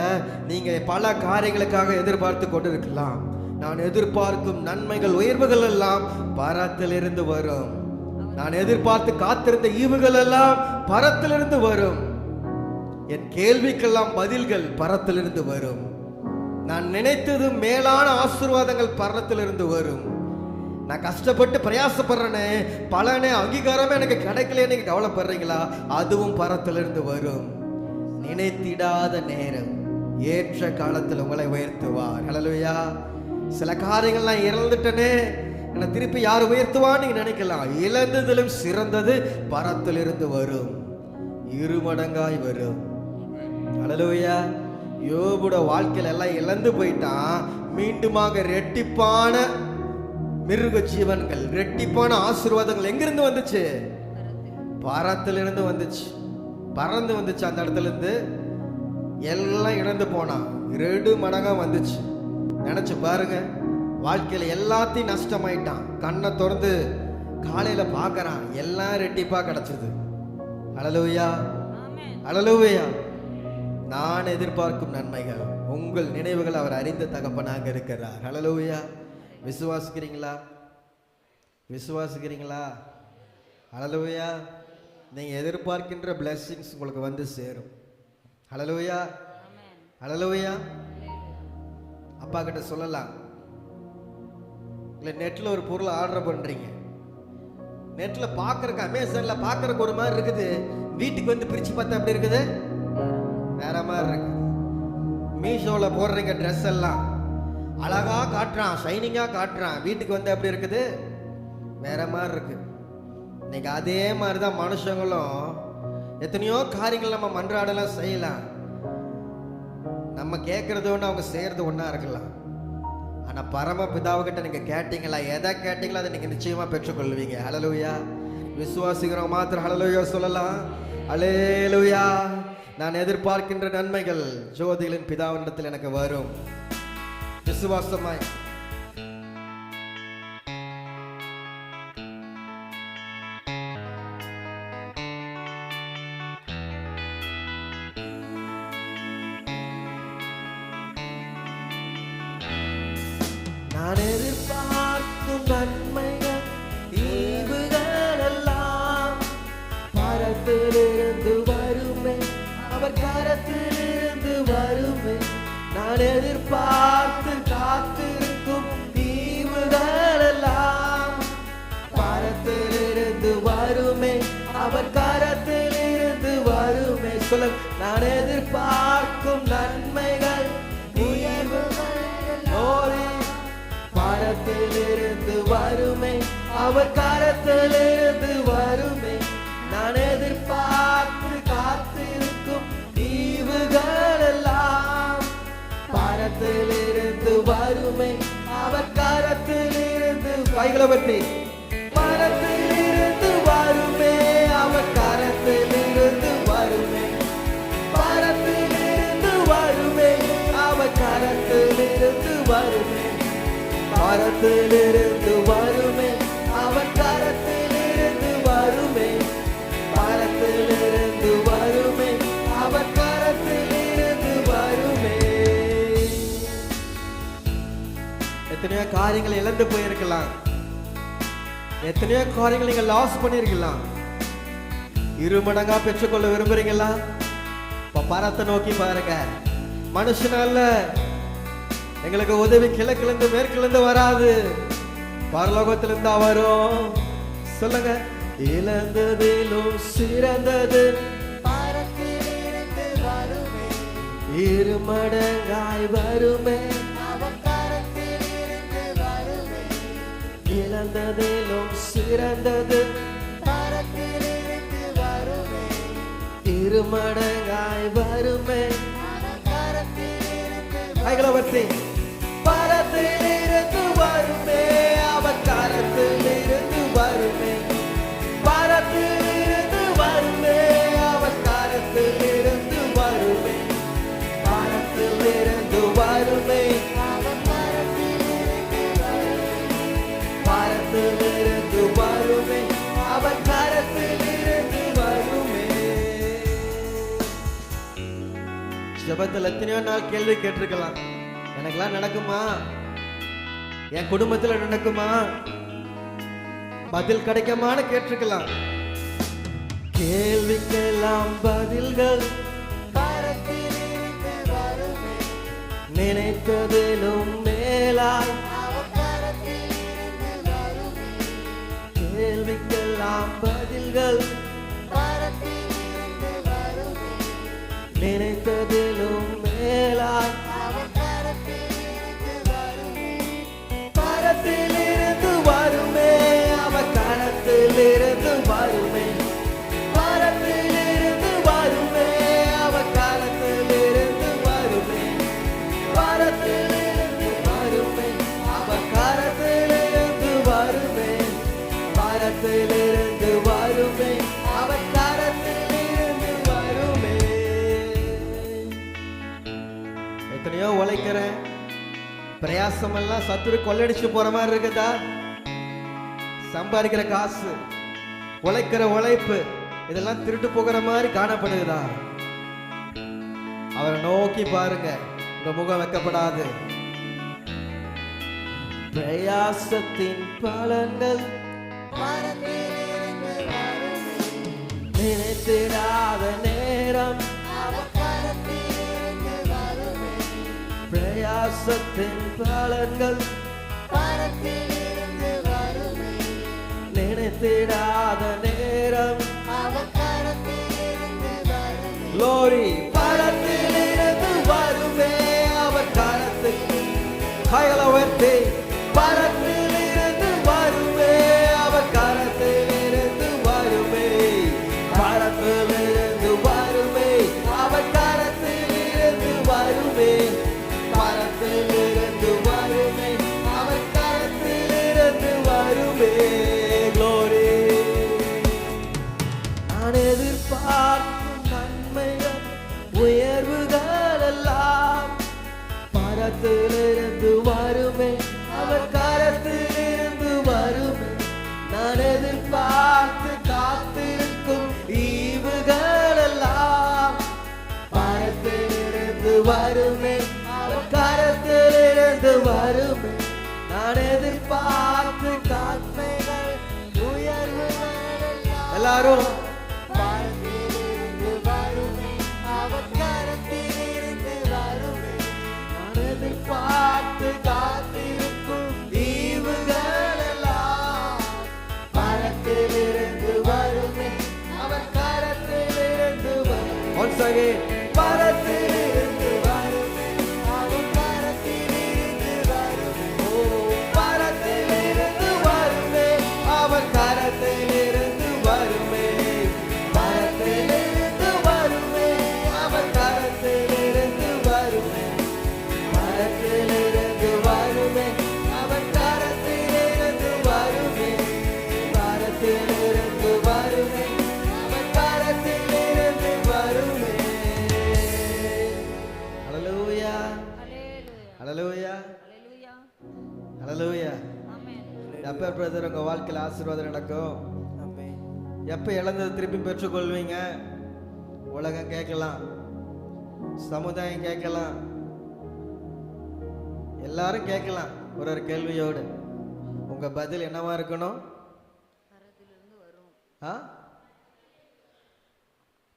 நீங்க பல காரியங்களுக்காக எதிர்பார்த்து கொண்டிருக்கலாம். நான் எதிர்பார்க்கும் நன்மைகள் உயர்வுகள் எல்லாம் பரத்திலிருந்து வரும். நான் எதிர்பார்த்து காத்திருந்த ஈவுகள் எல்லாம் பரத்திலிருந்து வரும். என் கேள்விக்கெல்லாம் பதில்கள் பரத்திலிருந்து வரும். நான் நினைத்தது மேலான ஆசீர்வாதங்கள் பரத்திலிருந்து வரும். நான் கஷ்டப்பட்டு பிரயாசப்படுறேனே, பலனே அங்கீகாரமே எனக்கு கிடைக்கல, நீங்க கவலைப்படுறீங்களா? அதுவும் பரத்திலிருந்து வரும். நினைத்திடாத நேரம் ஏற்ற காலத்தில் உங்களை உயர்த்துவார். ஹல்லேலூயா. சில காரியங்கள்லாம் இழந்துட்டனே, என்னை திருப்பி யார் உயர்த்துவான்னு நீங்க நினைக்கலாம். இழந்ததிலும் சிறந்தது பரத்திலிருந்து வரும், இருமடங்காய் வரும். ஹல்லேலூயா. யோபுட வாழ்க்கையில எல்லாம் இழந்து போயிட்டான், மீண்டுமாக ரெட்டிப்பான மிருக ஜீவன்கள், ரெட்டிப்பான ஆசீர்வாதங்கள் எங்கிருந்து வந்துச்சு? பரத்திலிருந்து வந்துச்சு, பறந்து வந்துச்சு. அந்த இடத்துல இருந்து எல்லாம் இழந்து போனான், 2 மடங்கா வந்துச்சு. நினைச்சு பாருங்க, வாழ்க்கையில எல்லாத்தையும் நஷ்டமாயிட்டான். கண்ணை திறந்து காலையில பார்க்கறான், எல்லாம் ரெட்டிப்பா கிடைச்சது. ஹல்லேலூயா, ஹல்லேலூயா. நான் எதிர்பார்க்கும் நன்மைகள், உங்கள் நினைவுகள் அவர் அறிந்த தகப்பனாக இருக்கிறார். ஹல்லேலூயா. விசுவாசிக்கிறீங்களா? விசுவாசிக்கிறீங்களா? ஹல்லேலூயா. நீங்க எதிர்பார்க்கின்ற blessings உங்களுக்கு வந்து சேரும். ஹல்லேலூயா, ஹல்லேலூயா. அப்பா கிட்ட சொல்லலாம், இல்ல நெட்ல ஒரு பொருள் ஆர்டர் பண்றீங்க, நெட்ல பாக்குறதுக்கு அமேசான்ல பாக்குறதுக்கு ஒரு மாதிரி இருக்குது, வீட்டுக்கு வந்து பிரிச்சு பார்த்தா எப்படி இருக்குது? வேற மாதிரி இருக்கு. மீஷோல போடுறீங்க ட்ரெஸ் எல்லாம் அழகா காட்டுறான், ஷைனிங்கா காட்டுறான், வீட்டுக்கு வந்து எப்படி இருக்குது? வேற மாதிரி இருக்கு. இன்னைக்கு அதே மாதிரிதான் மனுஷங்களும் எத்தனையோ காரியங்கள் நம்ம மன்றாடலாம், செய்யலாம். நம்ம கேட்கறது ஒன்று, அவங்க செய்யறது ஒன்றா இருக்கலாம். ஆனா பரம பிதாவுகிட்ட நீங்க கேட்டீங்களா? எதை கேட்டீங்களோ அதை நீங்க நிச்சயமா பெற்றுக்கொள்வீங்க. ஹல்லேலூயா. விசுவாசிக்கிறோம் மாத்திரம் ஹல்லேலூயா சொல்லலாம். ஹல்லேலூயா. நான் எதிர்பார்க்கின்ற நன்மைகள் ஜோதிகளின் பிதாவினிடத்தில் எனக்கு வரும். விசுவாசமாய் நான் எதிர்பார்க்கும் நன்மைகள் ஈவுகள் எல்லாம் பரத்திலிருந்து வருமே, அவர் கரத்திலிருந்து வருமே. நான் எதிர்பார்த்து காத்திருக்கும் ஈவுகள் எல்லாம் பரத்திலிருந்து வருமே, அவர் கரத்திலிருந்து வருமே. சொல்ல, நான் எதிர்பார்க்கும் நன்மைகள் பரத்திலிருந்து வருமே, அவர் கரத்திலிருந்து வருமே. நான் எதிர்பார்த்து காத்திருக்கும் ஈவுகள் எல்லாம் பரத்திலிருந்து வருமே, அவர் கரத்திலிருந்து. கைகளை பற்றி பரத்திலிருந்து வருமே, அவர் கரத்திலிருந்து பரத்திலிருந்து வருமே, அவர் கரத்திலிருந்து வருமே, பரத்திலிருந்து வருமே, அவர் கரத்திலிருந்து வருமே. எத்தனையோ காரியங்களை இழந்து போயிருக்கலாம், எத்தனையோ காரியங்களை நீங்க லாஸ் பண்ணிருக்கலாம். இருமடங்கா பெற்றுக்கொள்ள விரும்புறீங்களா? பரத்தை நோக்கி பாருங்க. மனுஷனால எங்களுக்கு உதவி கிழக்கிலிருந்து மேற்கிலிருந்து வராது, பரலோகத்திலிருந்து வரும். சொல்லுங்க. இழந்ததிலும் சிறந்தது பரத்திலிருந்து வருமே, இருமடங்காய் வருமே, இழந்ததிலும் சிறந்தது பரத்திலிருந்து வருமே, இருமடங்காய் வருமே. பரத்திலிருந்து வருமே, அவர் கரத்திலிருந்து வருமே, பரத்திலிருந்து வருமே, அவர் கரத்திலிருந்து வருமே, பரத்திலிருந்து வருமே, பரத்திலிருந்து வருமே, அவர் கரத்திலிருந்து வருமே. ஜெபத்தில் எத்தனையோ நாள் கேள்வி கேட்டிருக்கலாம். எனக்கெல்லாம் நடக்குமா? என் குடும்பத்தில் நடக்குமா? பதில் கிடைக்குமான்னு கேட்டிருக்கலாம். கேள்விக்கெல்லாம் பதில்கள் பரத்திலிருந்து வருமே, நினைத்ததிலும் மேலாய் கேள்விக்கெல்லாம் பதில்கள் பரத்திலிருந்து வருமே, நினைத்ததிலும் மேலாய் பரத்திலிருந்து வருமே, அவர் கரத்திலிருந்து வருமே, பரத்திலிருந்து வருமே, அவர் கரத்திலிருந்து வருமே, பரத்திலிருந்து வருமே, அவர் கரத்திலிருந்து வருமே, பரத்திலிருந்து வருமே, அவர் கரத்திலிருந்து வருமே. எத்தனையோ உழைக்கிறேன், பிரயாசம் எல்லாம் சத்துரு கொள்ளடிச்சு போற மாதிரி இருக்குதா? சம்பாதிக்கிற காசு, உழைக்கிற உழைப்பு இதெல்லாம் திருட்டு போகிற மாதிரி காணப்படுகிறதா? அவரை நோக்கி பாருங்க, உங்க முகம் வைக்கப்படாது. பிரயாசத்தின் பலன்கள் நினைத்திடாத நேரம், பிரயாசத்தின் பலன்கள் பரத்திலிருந்து வருமே, நினைத்திடாத நேரம், glory பரத்திலிருந்து வருமே, அவர் கரத்துக்கு கைகளவர்த்தி பரத்திலிருந்து வருமே, அவர் கரத்திலிருந்து வருமே, பரத்திலிருந்து வருமே, அவர் கரத்திலிருந்து வருமே, பரத்திலிருந்து வருமே, அவர் கரத்திலிருந்து வருமே. glory. நான் எதிர்பார்க்கும் நன்மைகள் உயர்வுகள் எல்லாம் பரத்திலிருந்து வருமே, அவர் கரத்திலிருந்து வருமே. நான் எதிர்பார்த்து காத்திருக்கும் ஈவுகள் எல்லாம் பரத்திலிருந்து வருமே, கரத்திலிருந்து வருமே. நான் எதிர்பார்த்து காண்மைகள் உயர்வுகள் எல்லாரும் பரத்திலிருந்து வருமே, அவர் கரத்திலிருந்து வருமே. நான் எதிர்பார்த்து காத்திருக்கும் ஈவுகள் எல்லாம் பரத்திலிருந்து வருமே, அவர் கரத்திலிருந்து வருமே. Once again, பரத்திலிருந்து வருமே, அவர் கரத்திலிருந்து வருமே. ஓ, பரத்திலிருந்து வருமே, அவர் கரத்திலிருந்து வருமே, பரத்திலிருந்து வருமே, அவர் கரத்திலிருந்து வருமே, பரத்திலிருந்து வருமே, அவர் கரத்திலிருந்து வருமே, பரத்திலிருந்து வருமே, அவர் கரத்திலிருந்து வருமே. பேர் பிரதர் உங்க வாழ்க்கையில் ஆசீர்வாதம் நடக்கும்? ஆமென். எப்ப இழந்ததை திருப்பி பெற்றுக்கொள்வீங்க? உலகம் கேட்கலாம், சமுதாயம் கேட்கலாம், எல்லாரும் கேட்கலாம் ஒரு கேள்வியோடு. உங்க பதில் என்னவா இருக்கணும்?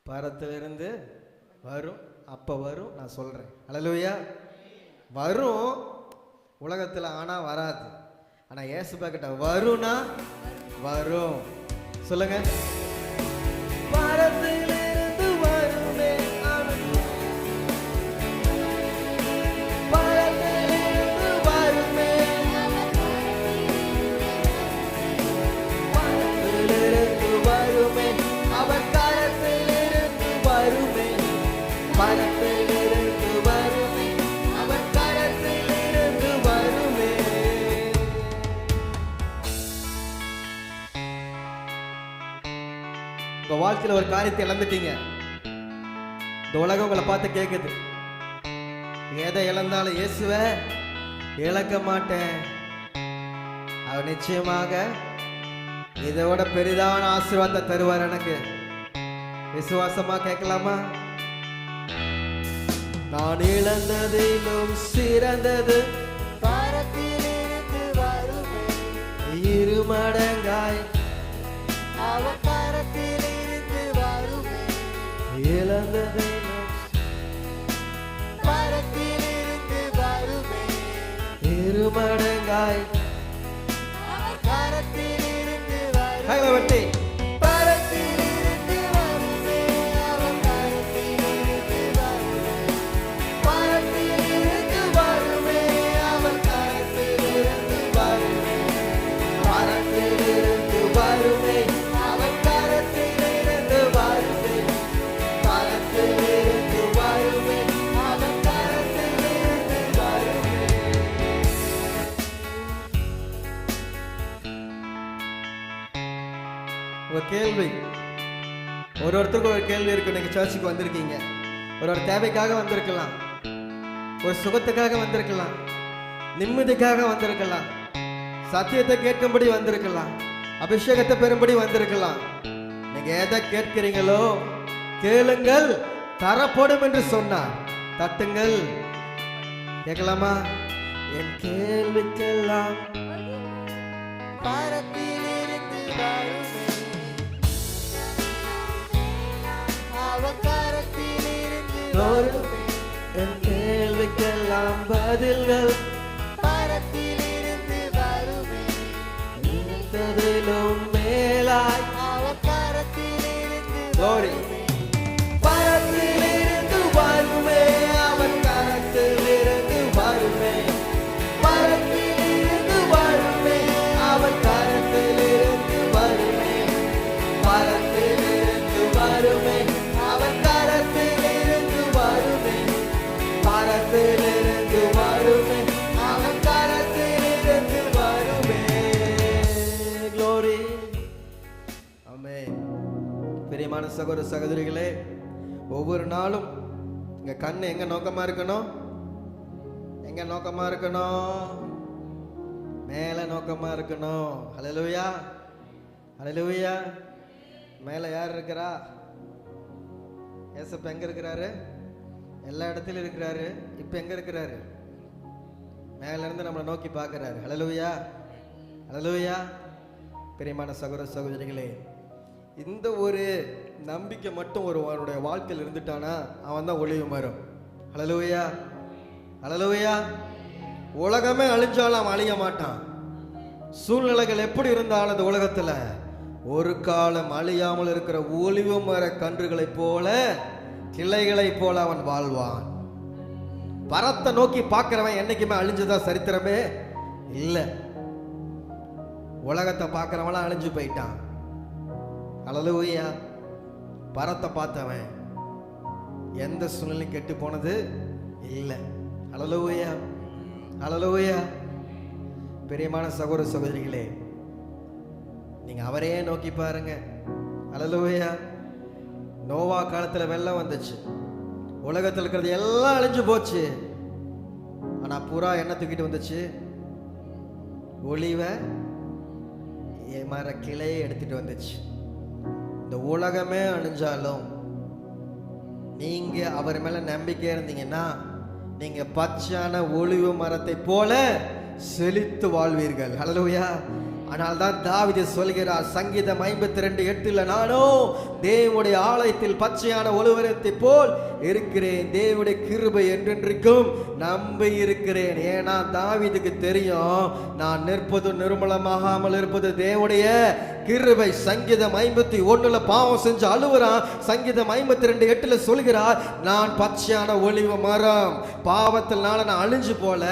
பரத்திலிருந்து வரும். அப்ப வரும், நான் சொல்றேன். அல்லேலூயா. வரும் உலகத்துல, ஆனா வராது. ஆனா இயேசுப்பா கிட்ட வரும்னா வரும். சொல்லுங்க. பரத்திலிருந்து வருமே, பரத்திலிருந்து வருமே, பரத்திலிருந்து வருமே, அவர் கரத்திலிருந்து வருமே, பரத்திலிருந்து வருமே, அவர் கரத்திலிருந்து வருமே. உங்க வாழ்க்கையில ஒரு காரியத்தை இழந்துட்டீங்க. இந்த உலகம் உங்களை பார்த்து கேட்குது, எதை இழந்தாலும் இயேசுவை இழக்க மாட்டேன், அவர் நிச்சயமாக இதோட பெரிதான ஆசீர்வாதத்தை தருவார் எனக்கு. விசுவாசமா கேட்கலாமா? நான் இழந்ததிலும் சிறந்தது பரத்திலிருந்து வருமே, இரு மடங்காய் அவர் கரத்திலிருந்து வருமே, இழந்ததிலும் பரத்திலிருந்து வருமே, இரு மடங்காய். அவர் கரத்திலிருந்து வருமே, கைகளை வெட்டி பரத்திலிருந்து வருமே, அவர் கரத்திலிருந்து வருமே, பரத்திலிருந்து வருமே, அவர் கரத்திலிருந்து வருமே, பரத்திலிருந்து வருமே, அவர் கரத்திலிருந்து வருமே, பரத்திலிருந்து வருமே. அவர் கரத்திலிருந்து வருமே. உங்க கேள்வி, ஒருத்தருக்கு ஒரு கேள்வி இருக்கு. நீங்க சர்ச்சுக்கு வந்திருக்கீங்க, ஒரு தேவைக்காக வந்திருக்கலாம், ஒரு சுகத்துக்காக வந்திருக்கலாம், நிம்மதிக்காக வந்திருக்கலாம், சத்தியத்தை கேட்கும்படி வந்திருக்கலாம், அபிஷேகத்தை பெறும்படி வந்திருக்கலாம். நீங்க எதை கேட்கிறீங்களோ கேளுங்கள், தரப்படும் என்று சொன்னார். தட்டுங்கள். கேட்கலாமா? என் கேள்விக்கெல்லாம் பரத்திலிருந்து வருமே, அவர் கரத்திலிருந்து வருமே, என் கேள்விக்கெல்லாம் பதில்கள் பரத்திலிருந்து வருமே, நினைத்ததிலும் மேலாய். அவர் கரத்திலிருந்து Glory. வருமே, பரத்திலிருந்து வருமே, அவன் கரத்திலிருந்து வருமே, பரத்திலிருந்து வருமே, அவன் கரத்திலிருந்து வருமே, பரத்திலிருந்து வருமே, அவன் கரத்திலிருந்து வருமே, பரத்திலிருந்து வருமே, அவன் கரத்திலிருந்து வருமே. Glory. ஆமென். பிரியமான சகோதர சகோதரிகளே, ஒவ்வொரு நாளும் எங்க கண்ணு எங்க நோக்கமா இருக்கணும்? எங்க நோக்கமா இருக்கணும்? மேல நோக்கமா இருக்கணும். ஹல்லேலூயா, ஹல்லேலூயா. மேல யார் இருக்கிறா? ஏசப்பா எங்க இருக்கிறாரு? எல்லா இடத்திலும் இருக்கிறாரு. இப்ப எங்க இருக்கிறாரு? மேல இருந்து நம்மளை நோக்கி பார்க்கிறாரு. ஹல்லேலூயா, ஹல்லேலூயா. பிரியமான சகோதர சகோதரிகளே, இந்த ஒரு நம்பிக்கை மட்டும் ஒருவனுடைய வாழ்க்கையில் இருந்துட்டானா அவன் தான் ஒளிவு மரம். ஹல்லேலூயா, ஹல்லேலூயா. உலகமே அழிஞ்சாலும் அவன் அழிய மாட்டான். சூழ்நிலைகள் எப்படி இருந்தாலும் அந்த உலகத்துல ஒரு காலம் அழியாமல் இருக்கிற ஒளிவு மர கன்றுகளைப் போல, கிளைகளைப் போல அவன் வாழ்வான். பரத்தை நோக்கி பார்க்கிறவன் என்னைக்குமே அழிஞ்சதா சரித்திரமே இல்லை. உலகத்தை பார்க்கிறவன்லாம் அழிஞ்சு போயிட்டான். ஹல்லேலூயா. பரத்தை பார்த்தவன் எந்த சூழ்நிலையும் கெட்டு போனது இல்லை. ஹல்லேலூயா, ஹல்லேலூயா. பிரியமான சகோதர சகோதரிகளே, நீங்க அவரையே நோக்கி பாருங்க. ஹல்லேலூயா. நோவா காலத்துல வெள்ளம் வந்துச்சு, உலகத்தில் இருக்கிறது எல்லாம் அழிஞ்சு போச்சு. ஆனா புறா என்ன தூக்கிட்டு வந்துச்சு? ஒளிவை மர கிளையை எடுத்துட்டு வந்துச்சு. இந்த உலகமே அழிஞ்சாலும் நீங்க அவர் மேல நம்பிக்கை இருந்தீங்கன்னா நீங்க பச்சையான ஒலிவ மரத்தை போல செழித்து வாழ்வீர்கள். ஹல்லேலூயா. ஆனால்தான் தாவீது சொல்கிறார் சங்கீதம் 52:8, நானோ தேவனுடைய ஆலயத்தில் பச்சையான ஒலிவமரத்தை போல் இருக்கிறேன், தேவனுடைய கிருபை என்றென்றைக்கும் நம்பி இருக்கிறேன். ஏன்னா தாவீதுக்கு தெரியும் நான் நிற்பது நிர்மலமாகாமல் இருப்பது தேவனுடைய கிருபை. சங்கீதம் 51 பாவம் செஞ்சு அழுவுறான். சங்கீதம் 52:8 சொல்கிறார் நான் பச்சையான ஒலிவ மரம், பாவத்தில் நான் அழிஞ்சு போல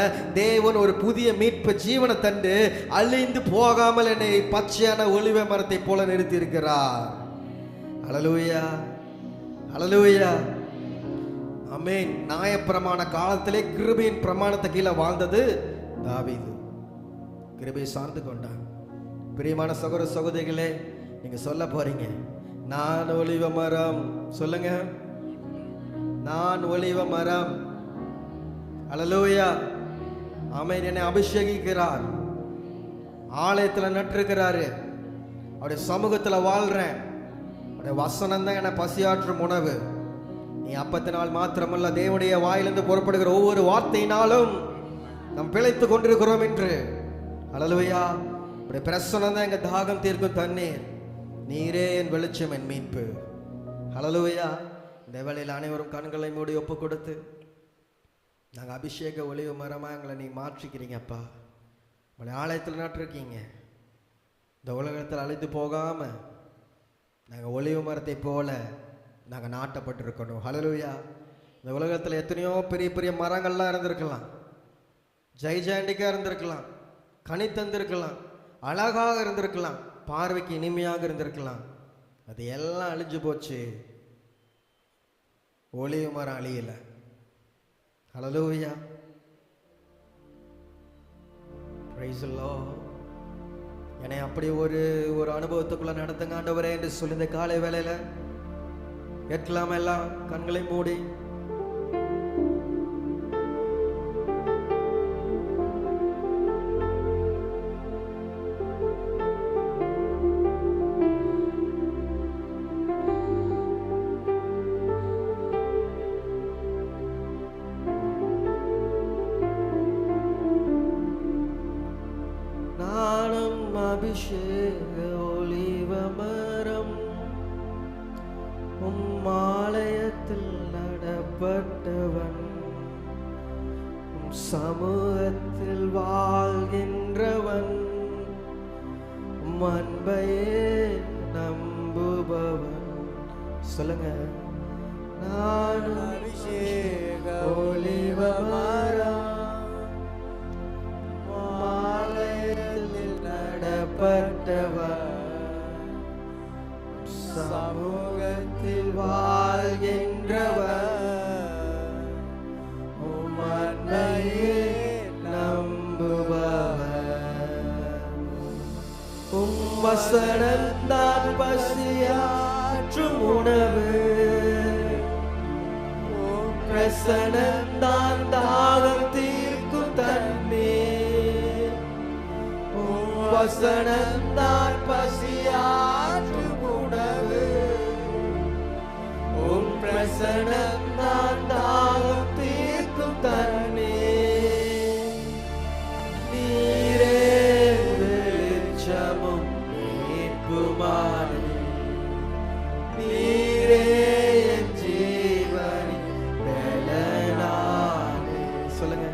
தேவன் ஒரு புதிய மீட்பு ஜீவனை தந்து அழிந்து போகாமல் என்னை பச்சையான ஒலிவ மரத்தை போல நிறுத்தி இருக்கிறார். ஹல்லேலூயா, ஹல்லேலூயா, ஆமென். நியாயப்பிரமாண காலத்திலே கிருபையின் பிரமாணத்தை கீழே வாழ்ந்தது தாவீது. கிருபை சார்ந்து கொண்டான். பிரியமான சகோதர சகோதரிகளே, நீங்க சொல்ல போறீங்க நான் ஒலிவ மரம். சொல்லுங்க, நான் ஒலிவ மரம். ஹல்லேலூயா, ஆமென். என்னை அபிஷேகிக்கிறார், ஆலயத்துல நட்டிருக்கிறாரு, அவருடைய சமூகத்துல வாழ்றேன், அவருடைய வசனம் தான் என்னை பசியாற்றும் உணவு. நீ அப்பத்தினால் மாத்திரமல்ல தேவனுடைய வாயிலிருந்து புறப்படுகிற ஒவ்வொரு வார்த்தையினாலும் நாம் பிழைத்து கொண்டிருக்கிறோம் என்று. ஹல்லேலூயா. அவருடைய பிரசனம் தான் எங்க தாகம் தீர்க்கும் தண்ணீர். நீரே என் வெளிச்சம், என் மீட்பு. ஹல்லேலூயா. இந்த வேளையில் அனைவரும் கண்களை மூடி ஒப்பு கொடுத்து நாங்கள் அபிஷேக ஒலிவ மரமா எங்களை நீ மாற்றிக்கிறீங்கப்பா. உங்களுடைய ஆலயத்தில் நட்டிருக்கீங்க. இந்த உலகத்தில் அழிந்து போகாம நாங்கள் ஒலிவ மரத்தை போல நாங்கள் நாட்டப்பட்டிருக்கணும். ஹல்லேலூயா. இந்த உலகத்தில் எத்தனையோ பெரிய பெரிய மரங்கள்லாம் இருந்திருக்கலாம், ஜெய்ஜாண்டிக்காக இருந்திருக்கலாம், கனி தந்திருக்கலாம், அழகாக இருந்திருக்கலாம், பார்வைக்கு இனிமையாக இருந்திருக்கலாம். அது எல்லாம் அழிஞ்சு போச்சு. ஒலிவ மரம் அழியல. ஹல்லேலூயா. Price the Lord. என்னை அப்படி ஒரு அனுபவத்துக்குள்ள நடத்துங்க ஆண்டவரே என்று சொல்லி இந்த காலை வேளையில கேட்கலாம எல்லாம் கண்களை மூடி. அபிஷேக ஒலிவ மரம் ஆலயத்தில் நடப்பட்டவன், சமூகத்தில் வாழ்கின்றவன், அன்பையே நம்புபவன். சொல்லுங்க, நான் அபிஷேக ஒலிவ மரம் நடப்பட்டவர், சமூகத்தில் வாழ்கின்றவர், உம்மையே நம்புபவர். வசனந்தான் பசியாற்றும் உணவு, பிரசனந்தான் தாகம் தீர்க்கும் தண்ணீர். வசனந்தான் பசியாற்றும் உணவு, பிரசனந்தான் தாகம் தீர்க்கும் தண்ணீர். நீரே வெளிச்சமும் மீட்புமானே, நீரே என் ஜீவனின் பலனானே. சொல்லுங்க,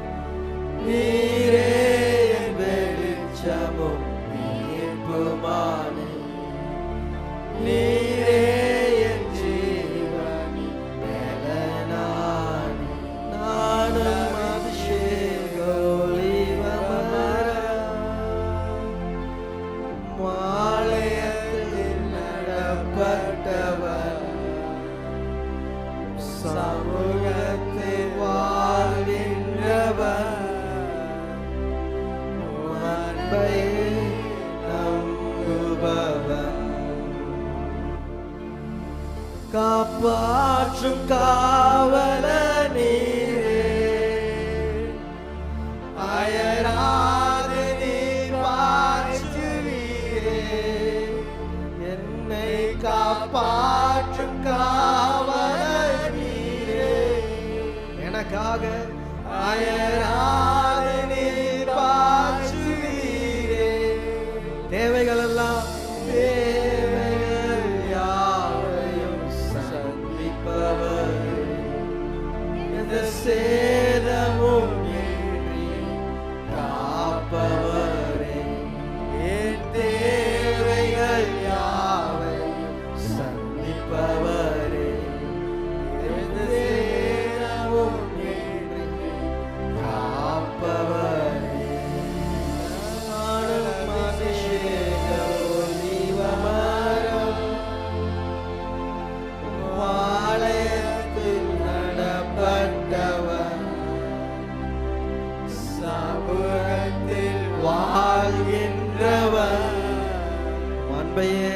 நீரே என் வெளிச்சமும் மீட்புமானே, நீரே என் ஜீவனின் பலனானே. நானும் அபிஷேக ஒலிவ மரம், ஆலயத்தில் நடப்பட்டவர், சமூகத்தில் வாழ்கின்றவர், அன்பையே நம்புபவர். காப்பாற்றும் காவல நீரே, அயராது நீர் பாய்ச்சுவீரே, எனக்காக அயராது நீர் பாய்ச்சுவீரே. தேவைகள் எல்லாம் தேவைகள் யாவையும் சந்திப்பவர், எந்த சேதமும் இன்றி காப்பவரே. என் தேவைகள் யாவையும் சந்திப்பவரே, எந்த சேதமும் இன்றி காப்பவரே. நானும் அபிஷேக ஒலிவமரம், வாளையத்தில் நடப்பட்டவர், சமூகத்தில் வாழ்கின்றவர், அன்பையே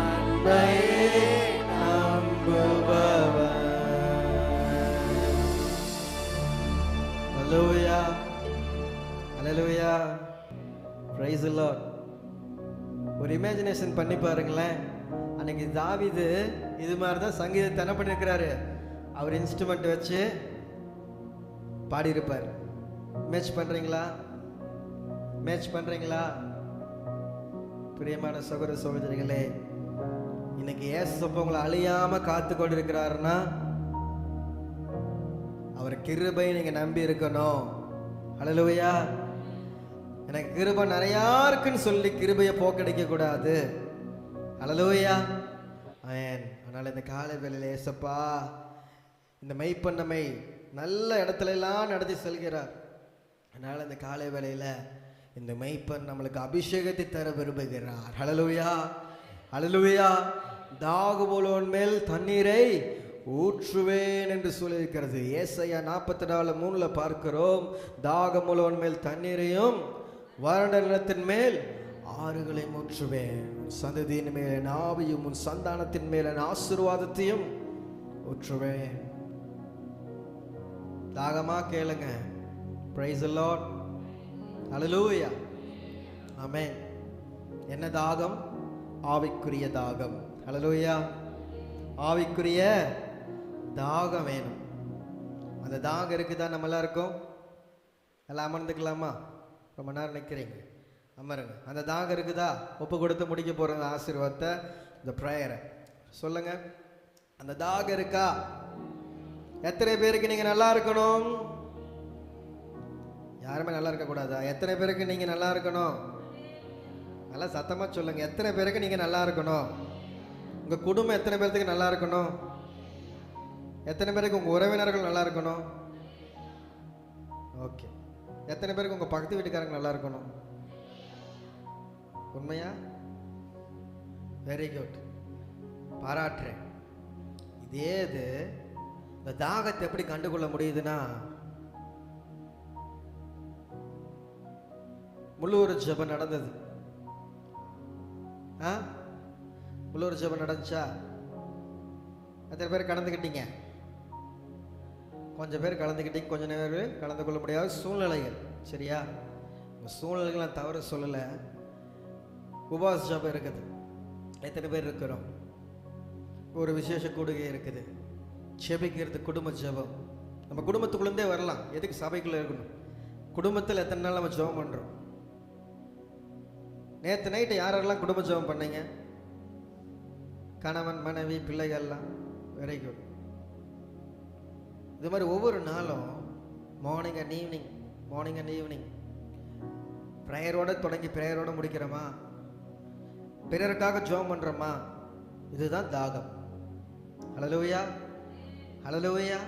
அன்பையே நம்புபவர். ஹல்லேலூயா, ஹல்லேலூயா, பிரைஸ் தி லார்ட். ஒரு இமேஜினேஷன் பண்ணி பாருங்களேன். அன்னைக்கு தாவீது இது மாதிரி தான் சங்கீதத்தை என்ன பண்ணியிருக்கிறாரு, அவர் இன்ஸ்ட்ருமெண்ட் வச்சு பாடியிருப்பார். மேட்ச் பண்ணுறீங்களா? மேட்ச் பண்ணுறீங்களா? பிரியமான சகோதர சகோதரிகளே, இன்னைக்கு ஏசப்பா உங்களை அழியாமல் காத்து கொண்டு இருக்கிறாருன்னா அவர் கிருபை நீங்கள் நம்பி இருக்கணும். ஹல்லேலூயா. எனக்கு கிருபை நிறையா இருக்குன்னு சொல்லி கிருபையை போக்கடிக்க கூடாது. ஹல்லேலூயா. ஆமென். அதனால் இந்த காலை வேளையில ஏசப்பா இந்த மெய்ப்பன் நம்மை நல்ல இடத்துல எல்லாம் நடத்தி செல்கிறார். அதனால் இந்த காலை வேளையில இந்த மெய்ப்பன் நம்மளுக்கு அபிஷேகத்தை தர விரும்புகிறார். ஹல்லேலூயா, ஹல்லேலூயா. தாகமுள்ளவன் மேல் தண்ணீரை ஊற்றுவேன் என்று சொல்லியிருக்கிறது. ஏசாயா 44:3 பார்க்கிறோம். தாகமுள்ளவன் மேல் தண்ணீரையும் வறண்ட நிலத்தின் மேல் ஆறுகளை ஊற்றுவேன். உன் சந்ததியின் மேல் என் ஆவியும் உன் சந்தானத்தின் மேல் என் ஆசீர்வாதத்தையும் ஊற்றுவேன். தாகமா கேளுங்க. Praise the Lord. Hallelujah, amen. என்ன தாகம்? ஆவிக்குரிய தாகம். ஹல்லேலூயா. ஆவிக்குரிய தாகம் வேணும். அந்த தாகம் இருக்குதா? நம்ம எல்லாருக்கும் எல்லாம் அமர்ந்துக்கலாமா? ரொம்ப நேரம் நிற்கிறீங்க, அமருங்க. அந்த தாகம் இருக்குதா? ஒப்பு கொடுத்து முடிக்க போகிறோங்க ஆசீர்வாதத்தை, இந்த ப்ரேயரை சொல்லுங்க. அந்த தாகம் இருக்கா? எத்தனை பேருக்கு நீங்கள் நல்லா இருக்கணும்? யாருமே நல்லா இருக்கக்கூடாதா? எத்தனை பேருக்கு நீங்கள் நல்லா இருக்கணும்? நல்லா சத்தமாக சொல்லுங்கள். எத்தனை பேருக்கு நீங்கள் நல்லா இருக்கணும்? உங்கள் குடும்பம் எத்தனை பேருக்கு நல்லா இருக்கணும்? எத்தனை பேருக்கு உங்கள் உறவினர்கள் நல்லா இருக்கணும்? ஓகே. எத்தனை பேருக்கு உங்கள் பக்கத்து வீட்டுக்காரங்க நல்லா இருக்கணும்? உண்மையா? வெரி குட், பாராட்டுறேன். இதே இது இந்த தாகத்தை எப்படி கண்டுகொள்ள முடியுதுன்னா, முள்ளூர் ஜெபம் நடந்தது. முள்ளூர் ஜெபம் நடந்துச்சா? எத்தனை பேர் கலந்துக்கிட்டீங்க? கொஞ்சம் பேர் கலந்துக்கிட்டீங்க, கொஞ்சம் நேரம் கலந்து கொள்ள முடியாத சூழ்நிலைகள். சரியா? சூழ்நிலைகள் நான் தவறு சொல்லலை. உபவாச ஜெபம் இருக்குது. எத்தனை பேர் இருக்கிறோம்? ஒரு விசேஷ கூடுகை இருக்குது. ஜெபிக்கிறது குடும்ப ஜெபம். நம்ம குடும்பத்துக்குள்ளே வரலாம். எதுக்கு சபைக்குள்ளே இருக்கணும்? குடும்பத்தில் எத்தனை நாள் நம்ம ஜெபம் பண்ணுறோம்? நேற்று நைட்டு யாரெல்லாம் குடும்ப ஜெபம் பண்ணீங்க? கணவன், மனைவி, பிள்ளைகள்லாம். Very good. இது மாதிரி ஒவ்வொரு நாளும் morning and evening, morning and evening ப்ரேயரோடு தொடங்கி ப்ரேயரோடு முடிக்கிறோமா? பிறருக்காக ஜெபம் பண்ணுறோமா? இதுதான் தாகம். ஹல்லேலூயா, ஹல்லேலூயா,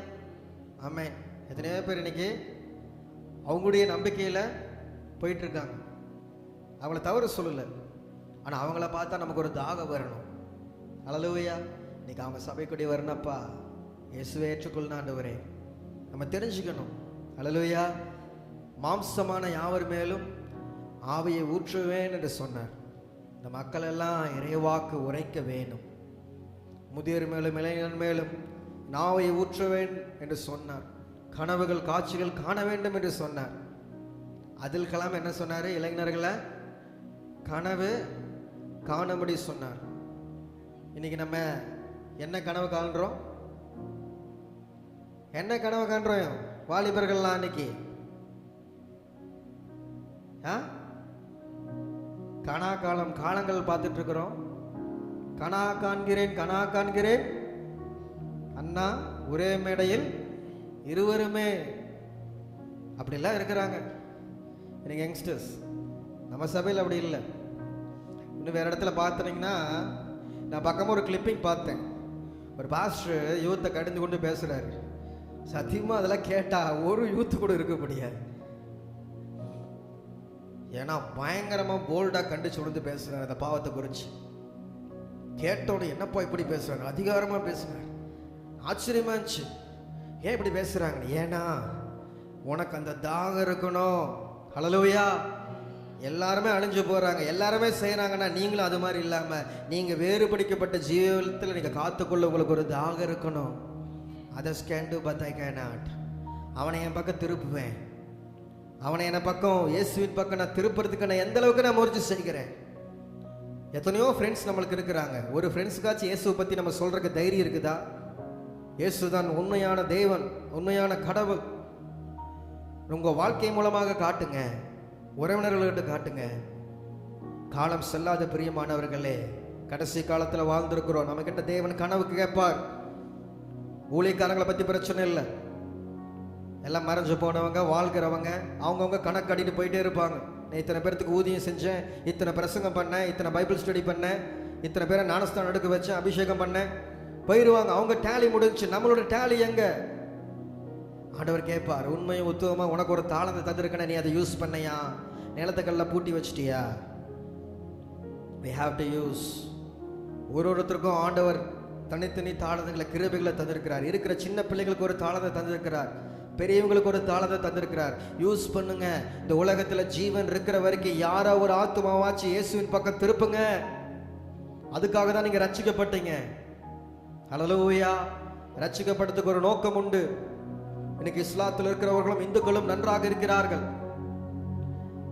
ஆமென். எத்தனையோ பேர் இன்னைக்கு அவங்களுடைய நம்பிக்கையில் போயிட்டுருக்காங்க. அவங்கள தவறு சொல்லலை, ஆனால் அவங்கள பார்த்தா நமக்கு ஒரு தாகம் வரணும். ஹல்லேலூயா. இன்னைக்கு அவங்க சபைக்குடி வரணும்ப்பா, இயேசுவை ஏற்றுக்கொள்ளணும் ஆண்டவரே. நம்ம தெரிஞ்சுக்கணும். ஹல்லேலூயா. மாம்சமான யாவர் மேலும் ஆவியை ஊற்றுவேன் என்று சொன்னார். இந்த மக்கள் எல்லாம் இறைவாக்கு உரைக்க வேணும். முதியோர் மேலும் இளைஞர் மேலும் நாவை ஊற்றுவேன் என்று சொன்னார். கனவுகள் காட்சிகள் காண வேண்டும் என்று சொன்னார். அதில் கலாம் என்ன சொன்னார்? இளைஞர்களை கனவு காணும்படி சொன்னார். இன்னைக்கு நம்ம என்ன கனவு காண்றோம்? என்ன கனவு காண்றோம்? வாலிபர்கள்லாம் அன்னைக்கு கனா காலங்கள் பார்த்துட்டு இருக்கிறோம். கனா காண்கிறேன் அண்ணா ஒரே மேடையில் இருவருமே அப்படிலாம் இருக்கிறாங்க. இன்னைக்கு யங்ஸ்டர்ஸ் நம்ம சபையில் அப்படி இல்லை. இன்னும் வேற இடத்துல பார்த்தீங்கன்னா, நான் பக்கமாக ஒரு கிளிப்பிங் பார்த்தேன். ஒரு பாஸ்டர் யூத்தை கடந்து கொண்டு பேசுறாரு. சத்தியமா அதெல்லாம் கேட்டா ஒரு யூத்து கூட இருக்க முடியாது. ஏன்னா பயங்கரமா போல்டா கண்டிச்சு விழுந்து பேசுறாரு அந்த பாவத்தை குறிச்சு. கேட்டோட என்னப்பா இப்படி பேசுறாங்க, அதிகாரமா பேசுறாரு. ஆச்சரியமா இருந்துச்சு. ஏன் இப்படி பேசுறாங்க? ஏன்னா உனக்கு அந்த தாகம் இருக்கணும். ஹல்லேலூயா. எல்லாருமே அழிஞ்சு போறாங்க, எல்லாருமே செய்யறாங்கன்னா நீங்களும் அது மாதிரி இல்லாம நீங்க வேறுபடிக்கப்பட்ட ஜீவத்தில் நீங்க காத்துக்கொள்ள உங்களுக்கு ஒரு தாகம் இருக்கணும். Others can to but I can not. அவனை என் பக்கம் திருப்புவேன், அவனை என் பக்கம் இயேசுவின் பக்கம் நான் திருப்புறதுக்கு நான் எந்த அளவுக்கு நான் முயற்சி செய்கிறேன். எத்தனையோ ஃப்ரெண்ட்ஸ் நம்மளுக்கு இருக்கிறாங்க. ஒரு ஃப்ரெண்ட்ஸுக்காச்சும் இயேசுவை பற்றி நம்ம சொல்றதுக்கு தைரியம் இருக்குதா? இயேசு தான் உண்மையான தேவன், உண்மையான கடவுள். உங்கள் வாழ்க்கை மூலமாக காட்டுங்க, உறவினர்கள்கிட்ட காட்டுங்க. காலம் செல்லாத பிரியமானவர்களே, கடைசி காலத்தில் வாழ்ந்திருக்கிறோம். நம்ம கிட்ட தேவன் கனவுக்கு கேட்பார். ஊழியக்காரங்களை பற்றி பிரச்சனை இல்லை. எல்லாம் மறைஞ்சு போனவங்க, வாழ்கிறவங்க அவங்கவுங்க கணக்கு அடிட்டு போயிட்டே இருப்பாங்க. நான் இத்தனை பேர்த்துக்கு ஊதியம் செஞ்சேன், இத்தனை பிரசங்கம் பண்ணேன், இத்தனை பைபிள் ஸ்டடி பண்ணேன், இத்தனை பேரை ஞானஸ்தானம் எடுக்க வச்சேன், அபிஷேகம் பண்ணேன், போயிடுவாங்க. அவங்க டேலி முடிஞ்சு. நம்மளோட டேலி எங்க? ஆண்டவர் கேட்பார், உண்மையும் உத்துவமா உனக்கு ஒரு தாளத்தை தந்திருக்கேன், நீ அதை யூஸ் பண்ணையா? நிலத்துக்கல்ல பூட்டி வச்சிட்டியா? we have to use. ஒருத்தருக்கும் ஆண்டவர் தனித்தனி தாளங்களை கிருபைகளை தந்திருக்கிறார். இருக்கிற சின்ன பிள்ளைகளுக்கு ஒரு தாளத்தை தந்திருக்கிறார், பெரியவங்களுக்கு ஒரு தாளத்தை தந்திருக்கிறார். யூஸ் பண்ணுங்க. இந்த உலகத்துல ஜீவன் இருக்கிற வரைக்கும் யாரோ ஒரு ஆத்துமாவாச்சு இயேசுவின் பக்கம் திருப்புங்க. அதுக்காக தான் நீங்க ரட்சிக்கப்பட்டீங்க. ஹல்லேலூயா. ரட்சிக்கப்பட்டதுக்கு ஒரு நோக்கம் உண்டு. இன்னைக்கு இஸ்லாத்தில் இருக்கிறவர்களும் இந்துக்களும் நன்றாக இருக்கிறார்கள்.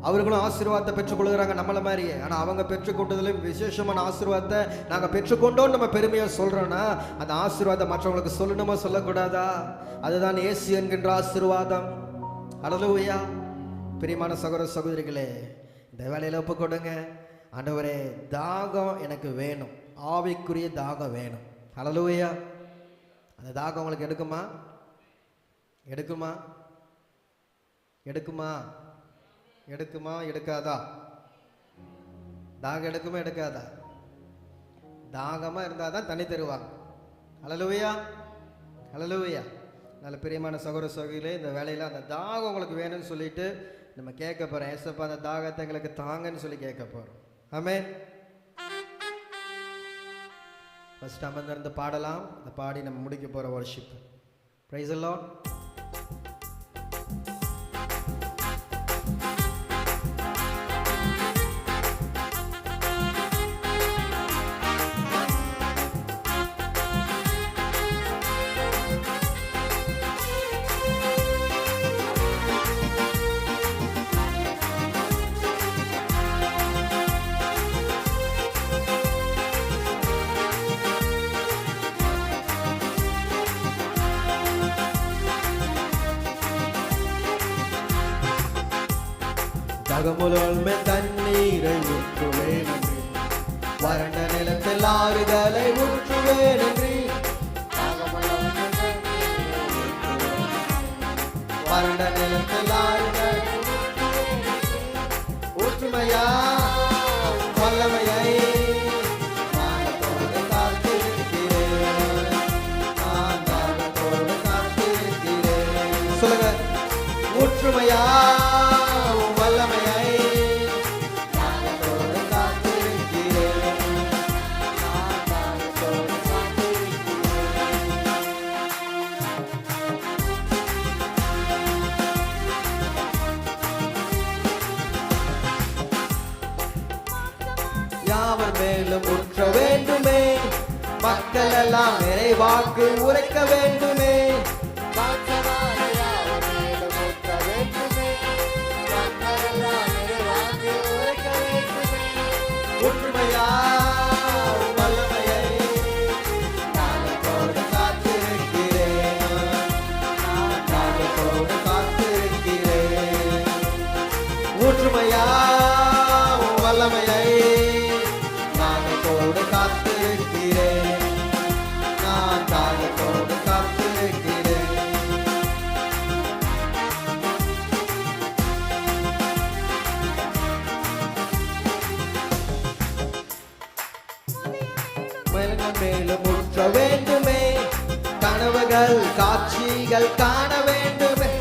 அவர்களும் ஆசீர்வாதத்தை பெற்றுக்கொள்கிறாங்க நம்மள மாதிரியே. ஆனா அவங்க பெற்றுக்கொண்டதிலும் விசேஷமான ஆசீர்வாதத்தை நாங்க பெற்றுக்கொண்டோம் நம்ம பெருமையா சொல்றோம்னா, அந்த ஆசீர்வாதம் மற்றவங்களுக்கு சொல்லணுமா சொல்லக்கூடாதா? அதுதான் இயேசு என்கின்ற ஆசீர்வாதம். ஹல்லேலூயா. பிரியமான சகோதர சகோதரிகளே, இந்த வேலையில ஒப்பு கொடுங்க. ஆண்டவரே, தாகம் எனக்கு வேணும், ஆவிக்குரிய தாகம் வேணும். ஹல்லேலூயா. அந்த தாகம் உங்களுக்கு எடுக்குமா? எடுக்குமா? எடுக்குமா? எடுக்குமா? எடுக்காதா? தாகம் எடுக்குமா? எடுக்காதா? தாகமா இருந்தாதான் தண்ணி தருவாங்க. ஹல்லேலூயா. ஹல்லேலூயா. நல்ல பிரியமான சகோதர சகோதரிகளே, இந்த வேலையில அந்த தாகம் உங்களுக்கு வேணும்னு சொல்லிட்டு நம்ம கேட்க போறோம். ஏசப்பா அந்த தாகத்தை எங்களுக்கு தாங்கன்னு சொல்லி கேட்க போறோம். ஆமென். ஃபர்ஸ்ட் அமர்ந்திருந்து பாடலாம். அந்த பாடி நம்ம முடிக்க போற வர்ஷிப். Praise the Lord. தாகமுதல் தண்ணீரை ஊற்றுவேன் என்று, வறண்ட நிலத்தில் ஆறுதலை ஊற்றுவேன் என்று. வறண்ட நிலத்தில் ஆறுதலை ஊற்றுமையா வல்லமையை தாகத்தோடு காத்திருக்கிறேன். நான் தாகத்தோடு காத்திருக்கிறேன். சொல்லுங்க. ஊற்றுமையா வல்லமையை தாகத்தோடு காத்திருக்கிறேன். நான் தாகத்தோடு காத்திருக்கிறேன். யாவர் மேலும் ஊற்ற வேண்டுமே, மக்கள் எல்லாம் நிறைவாக்கு உரைக்க வேண்டுமே. ஒற்றுமையா வல்லமையை தாகத்தோடு காத்திருக்கிறேன். நான் தாகத்தோடு மேலும் ஊற்ற வேண்டுமே, கனவுகள் காட்சிகள் காண வேண்டுமே,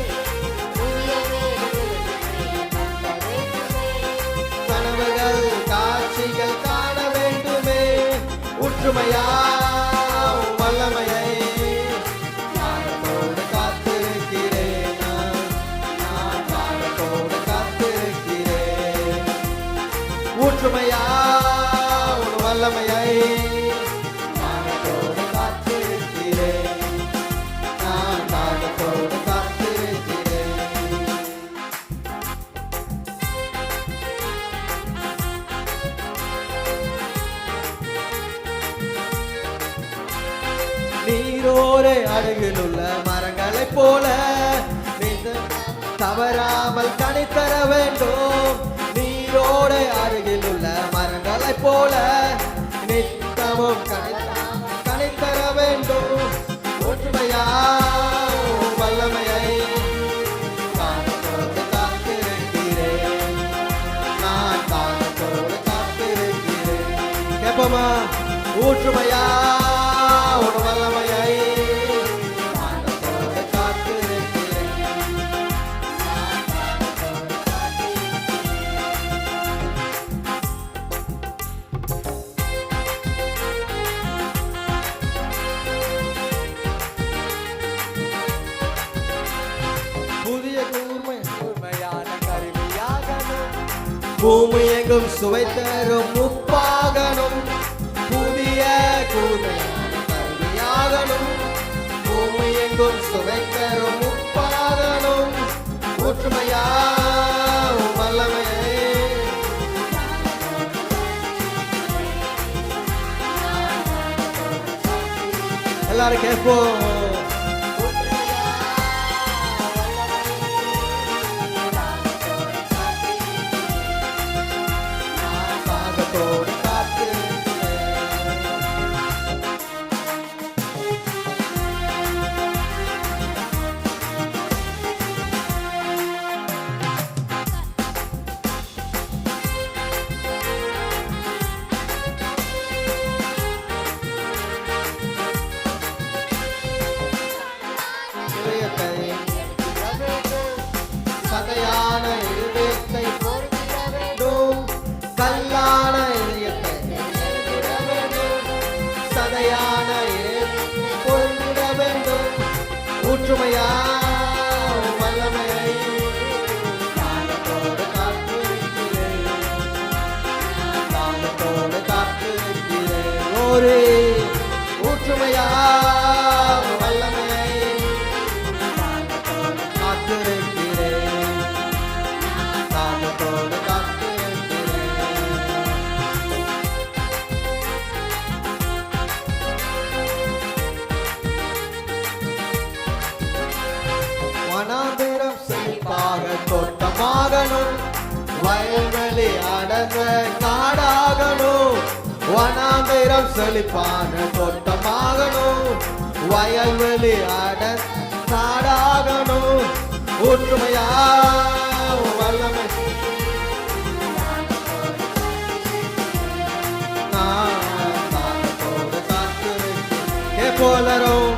கனவுகள் காட்சிகள் காண வேண்டுமே. ஒற்றுமையா வல்லமையை காணத்தோடு காத்திருக்கிறேன், நான் காணத்தோடு காத்திருக்கிறேன். ஒற்றுமையா வல்லமையை காணத்தோடு காத்திருக்கிறேன், நான் காணத்தோடு காத்திருக்கிறேன். நீரோரே அருகிலுள்ள மரங்களைப் போல தவறாமல் கனித்தர வேண்டும். நீரோடே அருகிலுள்ள மரங்களைப் போல நித்தமும் கனித்தர வேண்டும். ஒற்றுமையா வல்லமையை காணத்தோடு காத்திருக்கிறேன், நான் காணத்தோடு காத்திருக்கிறேன். கேப்பமா, ஒற்றுமையா வல்லமையை காணத்தோடு காத்திருக்கிறேன். புதிய கூர்மையான கருவியாகணும், பூமி எங்கும் சுவை தரும் உப்பாகணும். புதிய கூர்மையான கருவியாகணும், பூமி எங்கும் சுவை தரும் உப்பாகணும். ஒற்றுமையா வல்லமையை எல்லாரும் கேட்போம். காணத்தோடு காத்திருக்கிறேன். இதயத்தை சதையான இதயத்தை பொறுத்திட வேண்டும், கல்லான இதயத்தை பொறுத்திட வேண்டும், சதையான இதயத்தை பொறுத்திட வேண்டும். ஒற்றுமையா வல்லமையை காணத்தோடு காத்திருக்கிறேன், காணத்தோடு காத்திருக்கிறேன். ஒரு ஒற்றுமையா வல்லமையை காத்திருக்கிறேன், காணத்தோடு காத்திருக்கிறேன். வனாந்திரம் செழிப்பாக தோட்டமாகணும், வயல்வெளி அடங்க காடாகணும். வனாந்திரம் செழிப்பான தோட்டமாகணும், வயல்வெளி அடங்க காடாகணும். ஒற்றுமையா வல்லமை நான் காணத்தோடு காத்திருக்கிறேன். கேட்போலரும்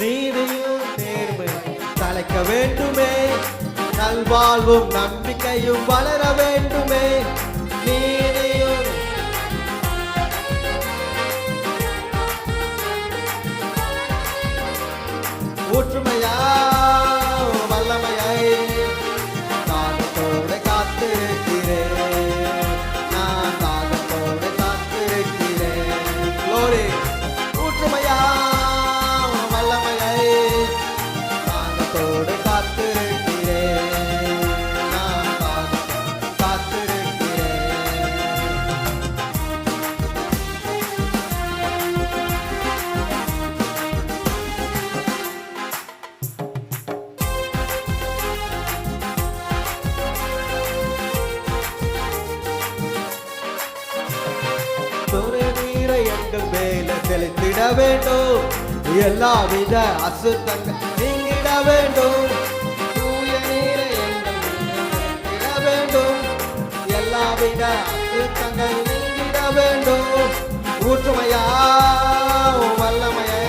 நீதியும் நேர்மையும் தலைக்க வேண்டுமே, நல்வாழ்வும் நம்பிக்கையும் வளர வேண்டுமே. நீதியும் ஒற்றுமையா வல்லமையை காணத்தோடு காத்திருக்கிறேன், நான் காணத்தோடு காத்திருக்கிறேன். Glory. ஒற்றுமையா வல்லமையை காணத்தோடு காத்திருக்கிறேன், நான் எங்கள் மேல செலுத்திட வேண்டும். எல்லாவித அசுத்தங்கள் நீங்கிட வேண்டும். தூய நீரை எங்கள் மேல செலுத்திட வேண்டும். எல்லாவித அசுத்தங்கள் நீங்கிட வேண்டும். ஊற்றுமையா உம் வல்லமையை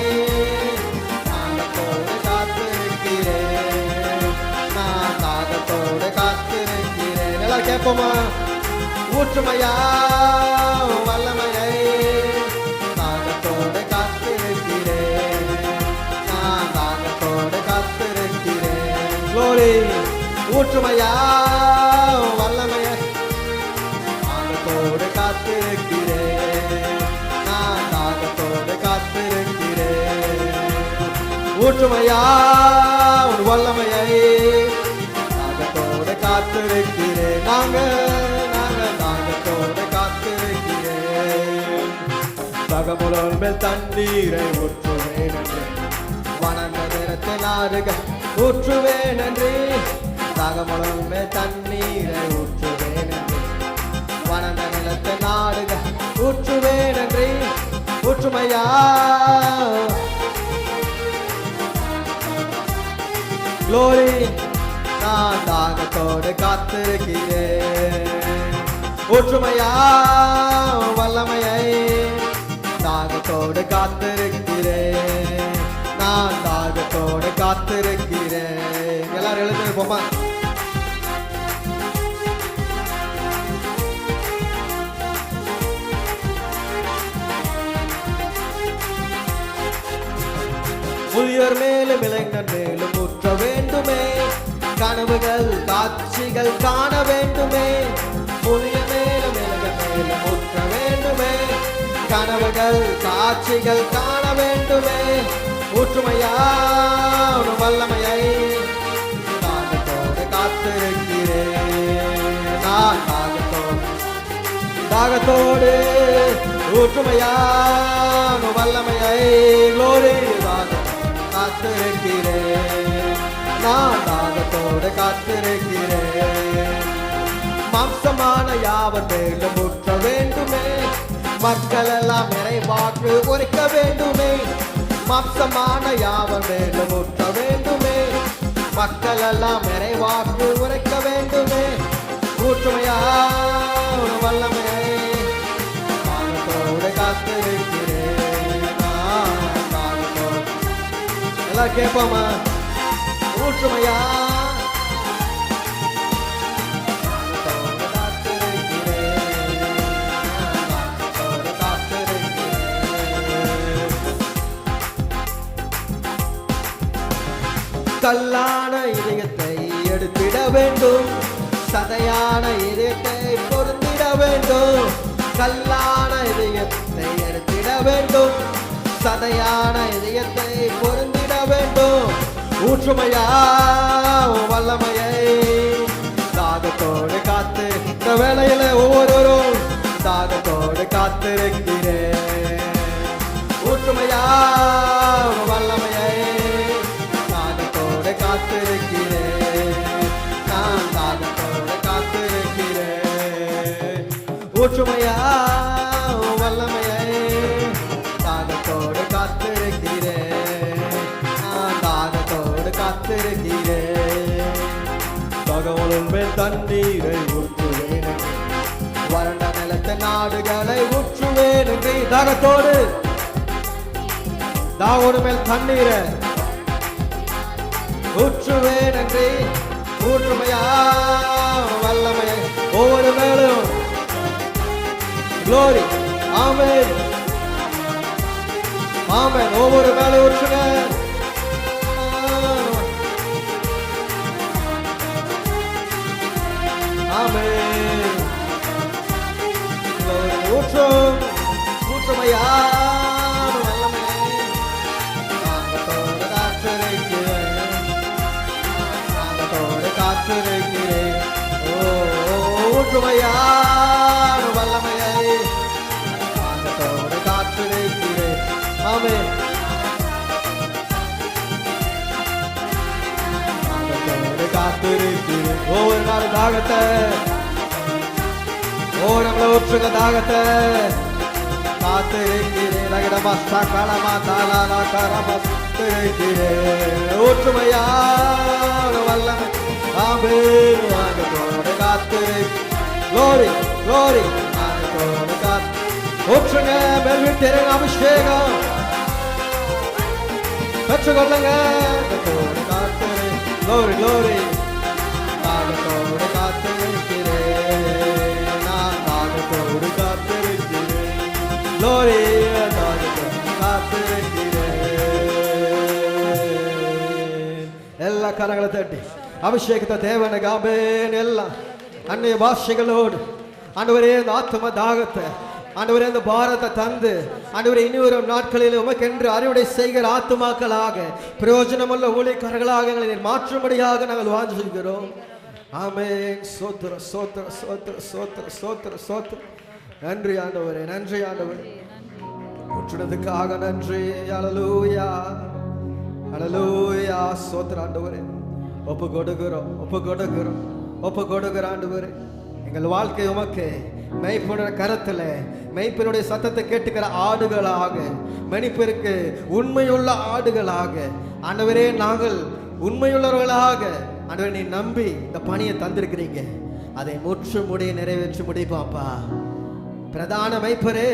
தாகத்தோடு காத்திருக்கிறேன். நான் தாகத்தோடு காத்திருக்கிறேன். எல்லாரும் கேட்போமா? ஊற்றுமையா உம் வல்லமையை தாகத்தோடு காத்திருக்கிறேன். நான் தாகத்தோடு காத்திருக்கிறேன். Glory. ஊற்றுமையா உம் வல்லமையை தாகத்தோடு காத்திருக்கிறேன். நான் தாகத்தோடு காத்திருக்கிறேன். ஊற்றுமையா உன் வல்லமையை தாகத்தோடு காத்திருக்கிறேன். நாங்க தாகத்தோடு காத்திருக்கிறேன். தகமுடன் மேல் தண்ணீரை ஊற்றுவேன் என்று வனந்த நிறத்தை நாடுகள் ஊற்றுவேன் என்று. தகமுடன் மேல் தண்ணீரை ஊற்றுவேன் என்று வனந்த நிலத்தை நாடுகள் ஊற்றுவேன் என்று. ஊற்றுமையா Glory. நான் தாகத்தோடு காத்திருக்கிறேன். ஊற்றுமையா வல்லமையை தாகத்தோடு காத்திருக்கிறேன். நான் தாகத்தோடு காத்திருக்கிறேன். எல்லாரும் எழுந்து போமா? முதியோர் மேலும் இளைஞர் மேலும் ஊற்ற வேண்டுமே. கனவுகள் காட்சிகள் காண வேண்டுமே. முதியோர் மேலும் இளைஞர் மேலும் ஊற்ற வேண்டுமே. கனவுகள் காட்சிகள் காண வேண்டுமே. ஊற்றுமையா உன் வல்லமையை தாகத்தோடு காத்திருக்கிறேன். நான் தாகத்தோடு ஊற்றுமையா உன் வல்லமையை Glory. காத்திருக்கிறேன். நான் தாகத்தோடு காத்திருக்கிறேன். மாம்சமான யாவர் மேலும் ஊற்ற வேண்டுமே. மக்கள் எல்லாம் நிறைவாக்கு உரைக்க வேண்டுமே. மாம்சமான யாவர் மேலும் ஊற்ற வேண்டுமே. மக்கள் எல்லாம் நிறைவாக்கு உரைக்க வேண்டுமே. ஊற்றுமையா உன் வல்லமையை தாகத்தோடு காத்திருக்கிறேன். நான் தாகத்தோடு. எல்லாம் கேட்போமா? ஊற்றுமையா தாகத்தோடு காத்திருக்கிறேன். தாகத்தோடு காத்திருக்கிறேன். கல்லான இதயத்தை எடுத்திட வேண்டும். சதையான இதயத்தை பொருந்திட வேண்டும். கல்லான இதயத்தை எடுத்திட வேண்டும். சதையான இதயத்தை பொருந்திட வேண்டும். ஊற்றுமையா உன் வல்லமையை தாகத்தோடு காத்து. இந்த வேளையில ஒவ்வொருவரும் தாகத்தோடு காத்திருக்கிறேன். ஊற்றுமையா உன் வல்லமையை தாகத்தோடு காத்திருக்கிறேன். நான் தாகத்தோடு காத்திருக்கிறேன். ஊற்றுமையா உன் வல்லமையை தாகத்தோடு காத்திருக்கிறேன். நான் தாகத்தோடு காத்திருக்கிறேன். தகவலின் மேல் தண்ணீரை ஊற்றுவேன் என்று வறண்ட நிலத்த நாடுகளை ஊற்றுவேன் என்று. தாகத்தோடு மேல் தண்ணீரை ஊற்றுவேன் என்று. ஊற்றுமையா வல்லமையை ஒவ்வொரு மேலும் Glory. ஆமென். ஆமென். ஒவ்வொரு மேல ஊற்றுங்க. ஆமென். ஊற்றும். ஊற்றுமையா வல்லமையை தாகத்தோடு காத்திருக்கிறேன். தாகத்தோடு காத்திருக்கிறேன். ஊற்றுமையா வல்லமையை தாகத்தோடு காத்திருக்கிறேன். ஆமென். தாகத்தோடு காத்திருக்கிறேன். ஒவ்வொரு நாள் தாகத்தை நம்மளை ஊற்றுங்க. தாகத்தை காத்திருக்கிறேன். ரகடமஸ்தா கலமா தாலாலா கரமஸ்திருக்கிறேன். ஒற்றுமையான வல்லமை ஆமென். வானத்தோடு காத்திருக்கிறேன். Glory, glory. வானத்தோடு காத்து ஊற்றுங்க மேல்விட்டேன் அபிஷேகம் பெற்றுக்கொள்ளுங்க. வானத்தோடு காத்திருக்கிறேன். Glory, glory. வானத்தோடு காத்திருக்கிறேன். நான் வானத்தோடு காத்திருக்கிறேன். Glory, வானத்தோடு காத்திருக்கிறேன். எல்லா கரங்களை தட்டி அபிஷேகத்தை தேவனுக்கு ஆமென். எல்லாம் அன்னைய பாஷைகளோடு ஆண்டவரே இந்த ஆத்ம தாகத்தை ஆண்டவரே இந்த பாரத்தை தந்து ஆண்டவரே இனி வரும் நாட்களில் உமக்கென்று அறுவடை செய்கிற ஆத்துமாக்களாக பிரயோஜனமுள்ள ஊழியக்காரர்களாக எங்களை மாற்றும்படியாக நாங்கள் வாஞ்சிக்கிறோம். ஆமென். சோத்திர சோத்திர சோத்திர சோத்திர சோத்திர சோத்திர. நன்றி ஆண்டவரே, நன்றி ஆண்டவரே, உற்றுனதுக்காக நன்றி. ஹல்லேலூயா, ஹல்லேலூயா. சோத்திர ஆண்டவரே. ஒப்பு கொடுக்கிறோம், ஒப்பு கொடுக்கிறோம், ஒப்பு கொடுக்கிற ஆண்டவரே. எங்கள் வாழ்க்கை உமக்கு மெய்ப்பனுடைய கரத்தில் மெய்ப்பனுடைய சத்தத்தை கேட்டுக்கிற ஆடுகளாக, மெய்ப்பருக்கு உண்மையுள்ள ஆடுகளாக ஆண்டவரே நாங்கள் உண்மையுள்ளவர்களாக ஆண்டவரே நீ நம்பி இந்த பணியை தந்திருக்கிறீங்க. அதை முற்று முடிய நிறைவேற்றி முடிப்பாப்பா. பிரதான மெய்ப்பரே,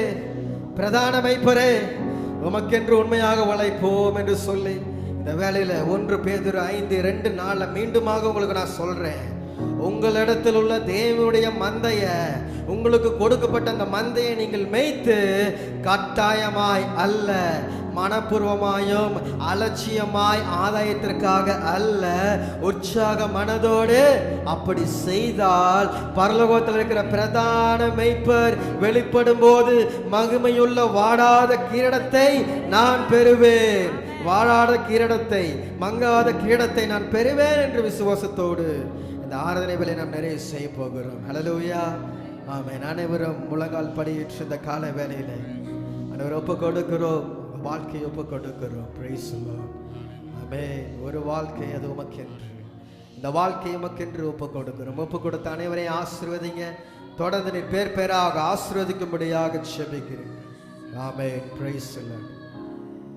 பிரதான மெய்ப்பரே, உமக்கென்று உண்மையாக உழைப்போம் என்று சொல்லி இந்த வேளையில 1 பேதுரு 5:2 மீண்டுமாக உங்களுக்கு நான் சொல்றேன். உங்களிடத்தில் உள்ள தேவனுடைய மந்தைய, உங்களுக்கு கொடுக்கப்பட்ட அந்த மந்தையை நீங்கள் மேய்த்து கட்டாயமாய் அல்ல, மனப்பூர்வமாயும் அலட்சியமாய் ஆதாயத்திற்காக அல்ல, உற்சாக மனதோடு அப்படி செய்தால் பரலோகத்தில் இருக்கிற பிரதான மெய்ப்பர் வெளிப்படும் போது மகிமையுள்ள வாடாத கிரீடத்தை நான் பெறுவேன். வாழாத கிரீடத்தை, மங்காத கிரீடத்தை நான் பெறுவேன் என்று விசுவாசத்தோடு இந்த ஆராதனை வேலை நாம் நிறைய செய்ய போகிறோம். ஹல்லேலூயா, ஆமென். அனைவரும் முழங்கால் படியிட்டு இந்த கால வேலையில அனைவரும் ஒப்பு கொடுக்கிறோம், வாழ்க்கையை ஒப்பு கொடுக்கிறோம். Praise the Lord. ஆமென். ஒரு வாழ்க்கை அது உமக்கென்று, இந்த வாழ்க்கை உமக்கென்று ஒப்பு கொடுக்கிறோம். ஒப்பு கொடுத்த அனைவரையும் ஆசீர்வதிங்க. தொடர்ந்து நீ பேர் பேராக ஆசீர்வதிக்கும்படியாக ஜெபிக்கிறேன். ஆமென். Praise the Lord.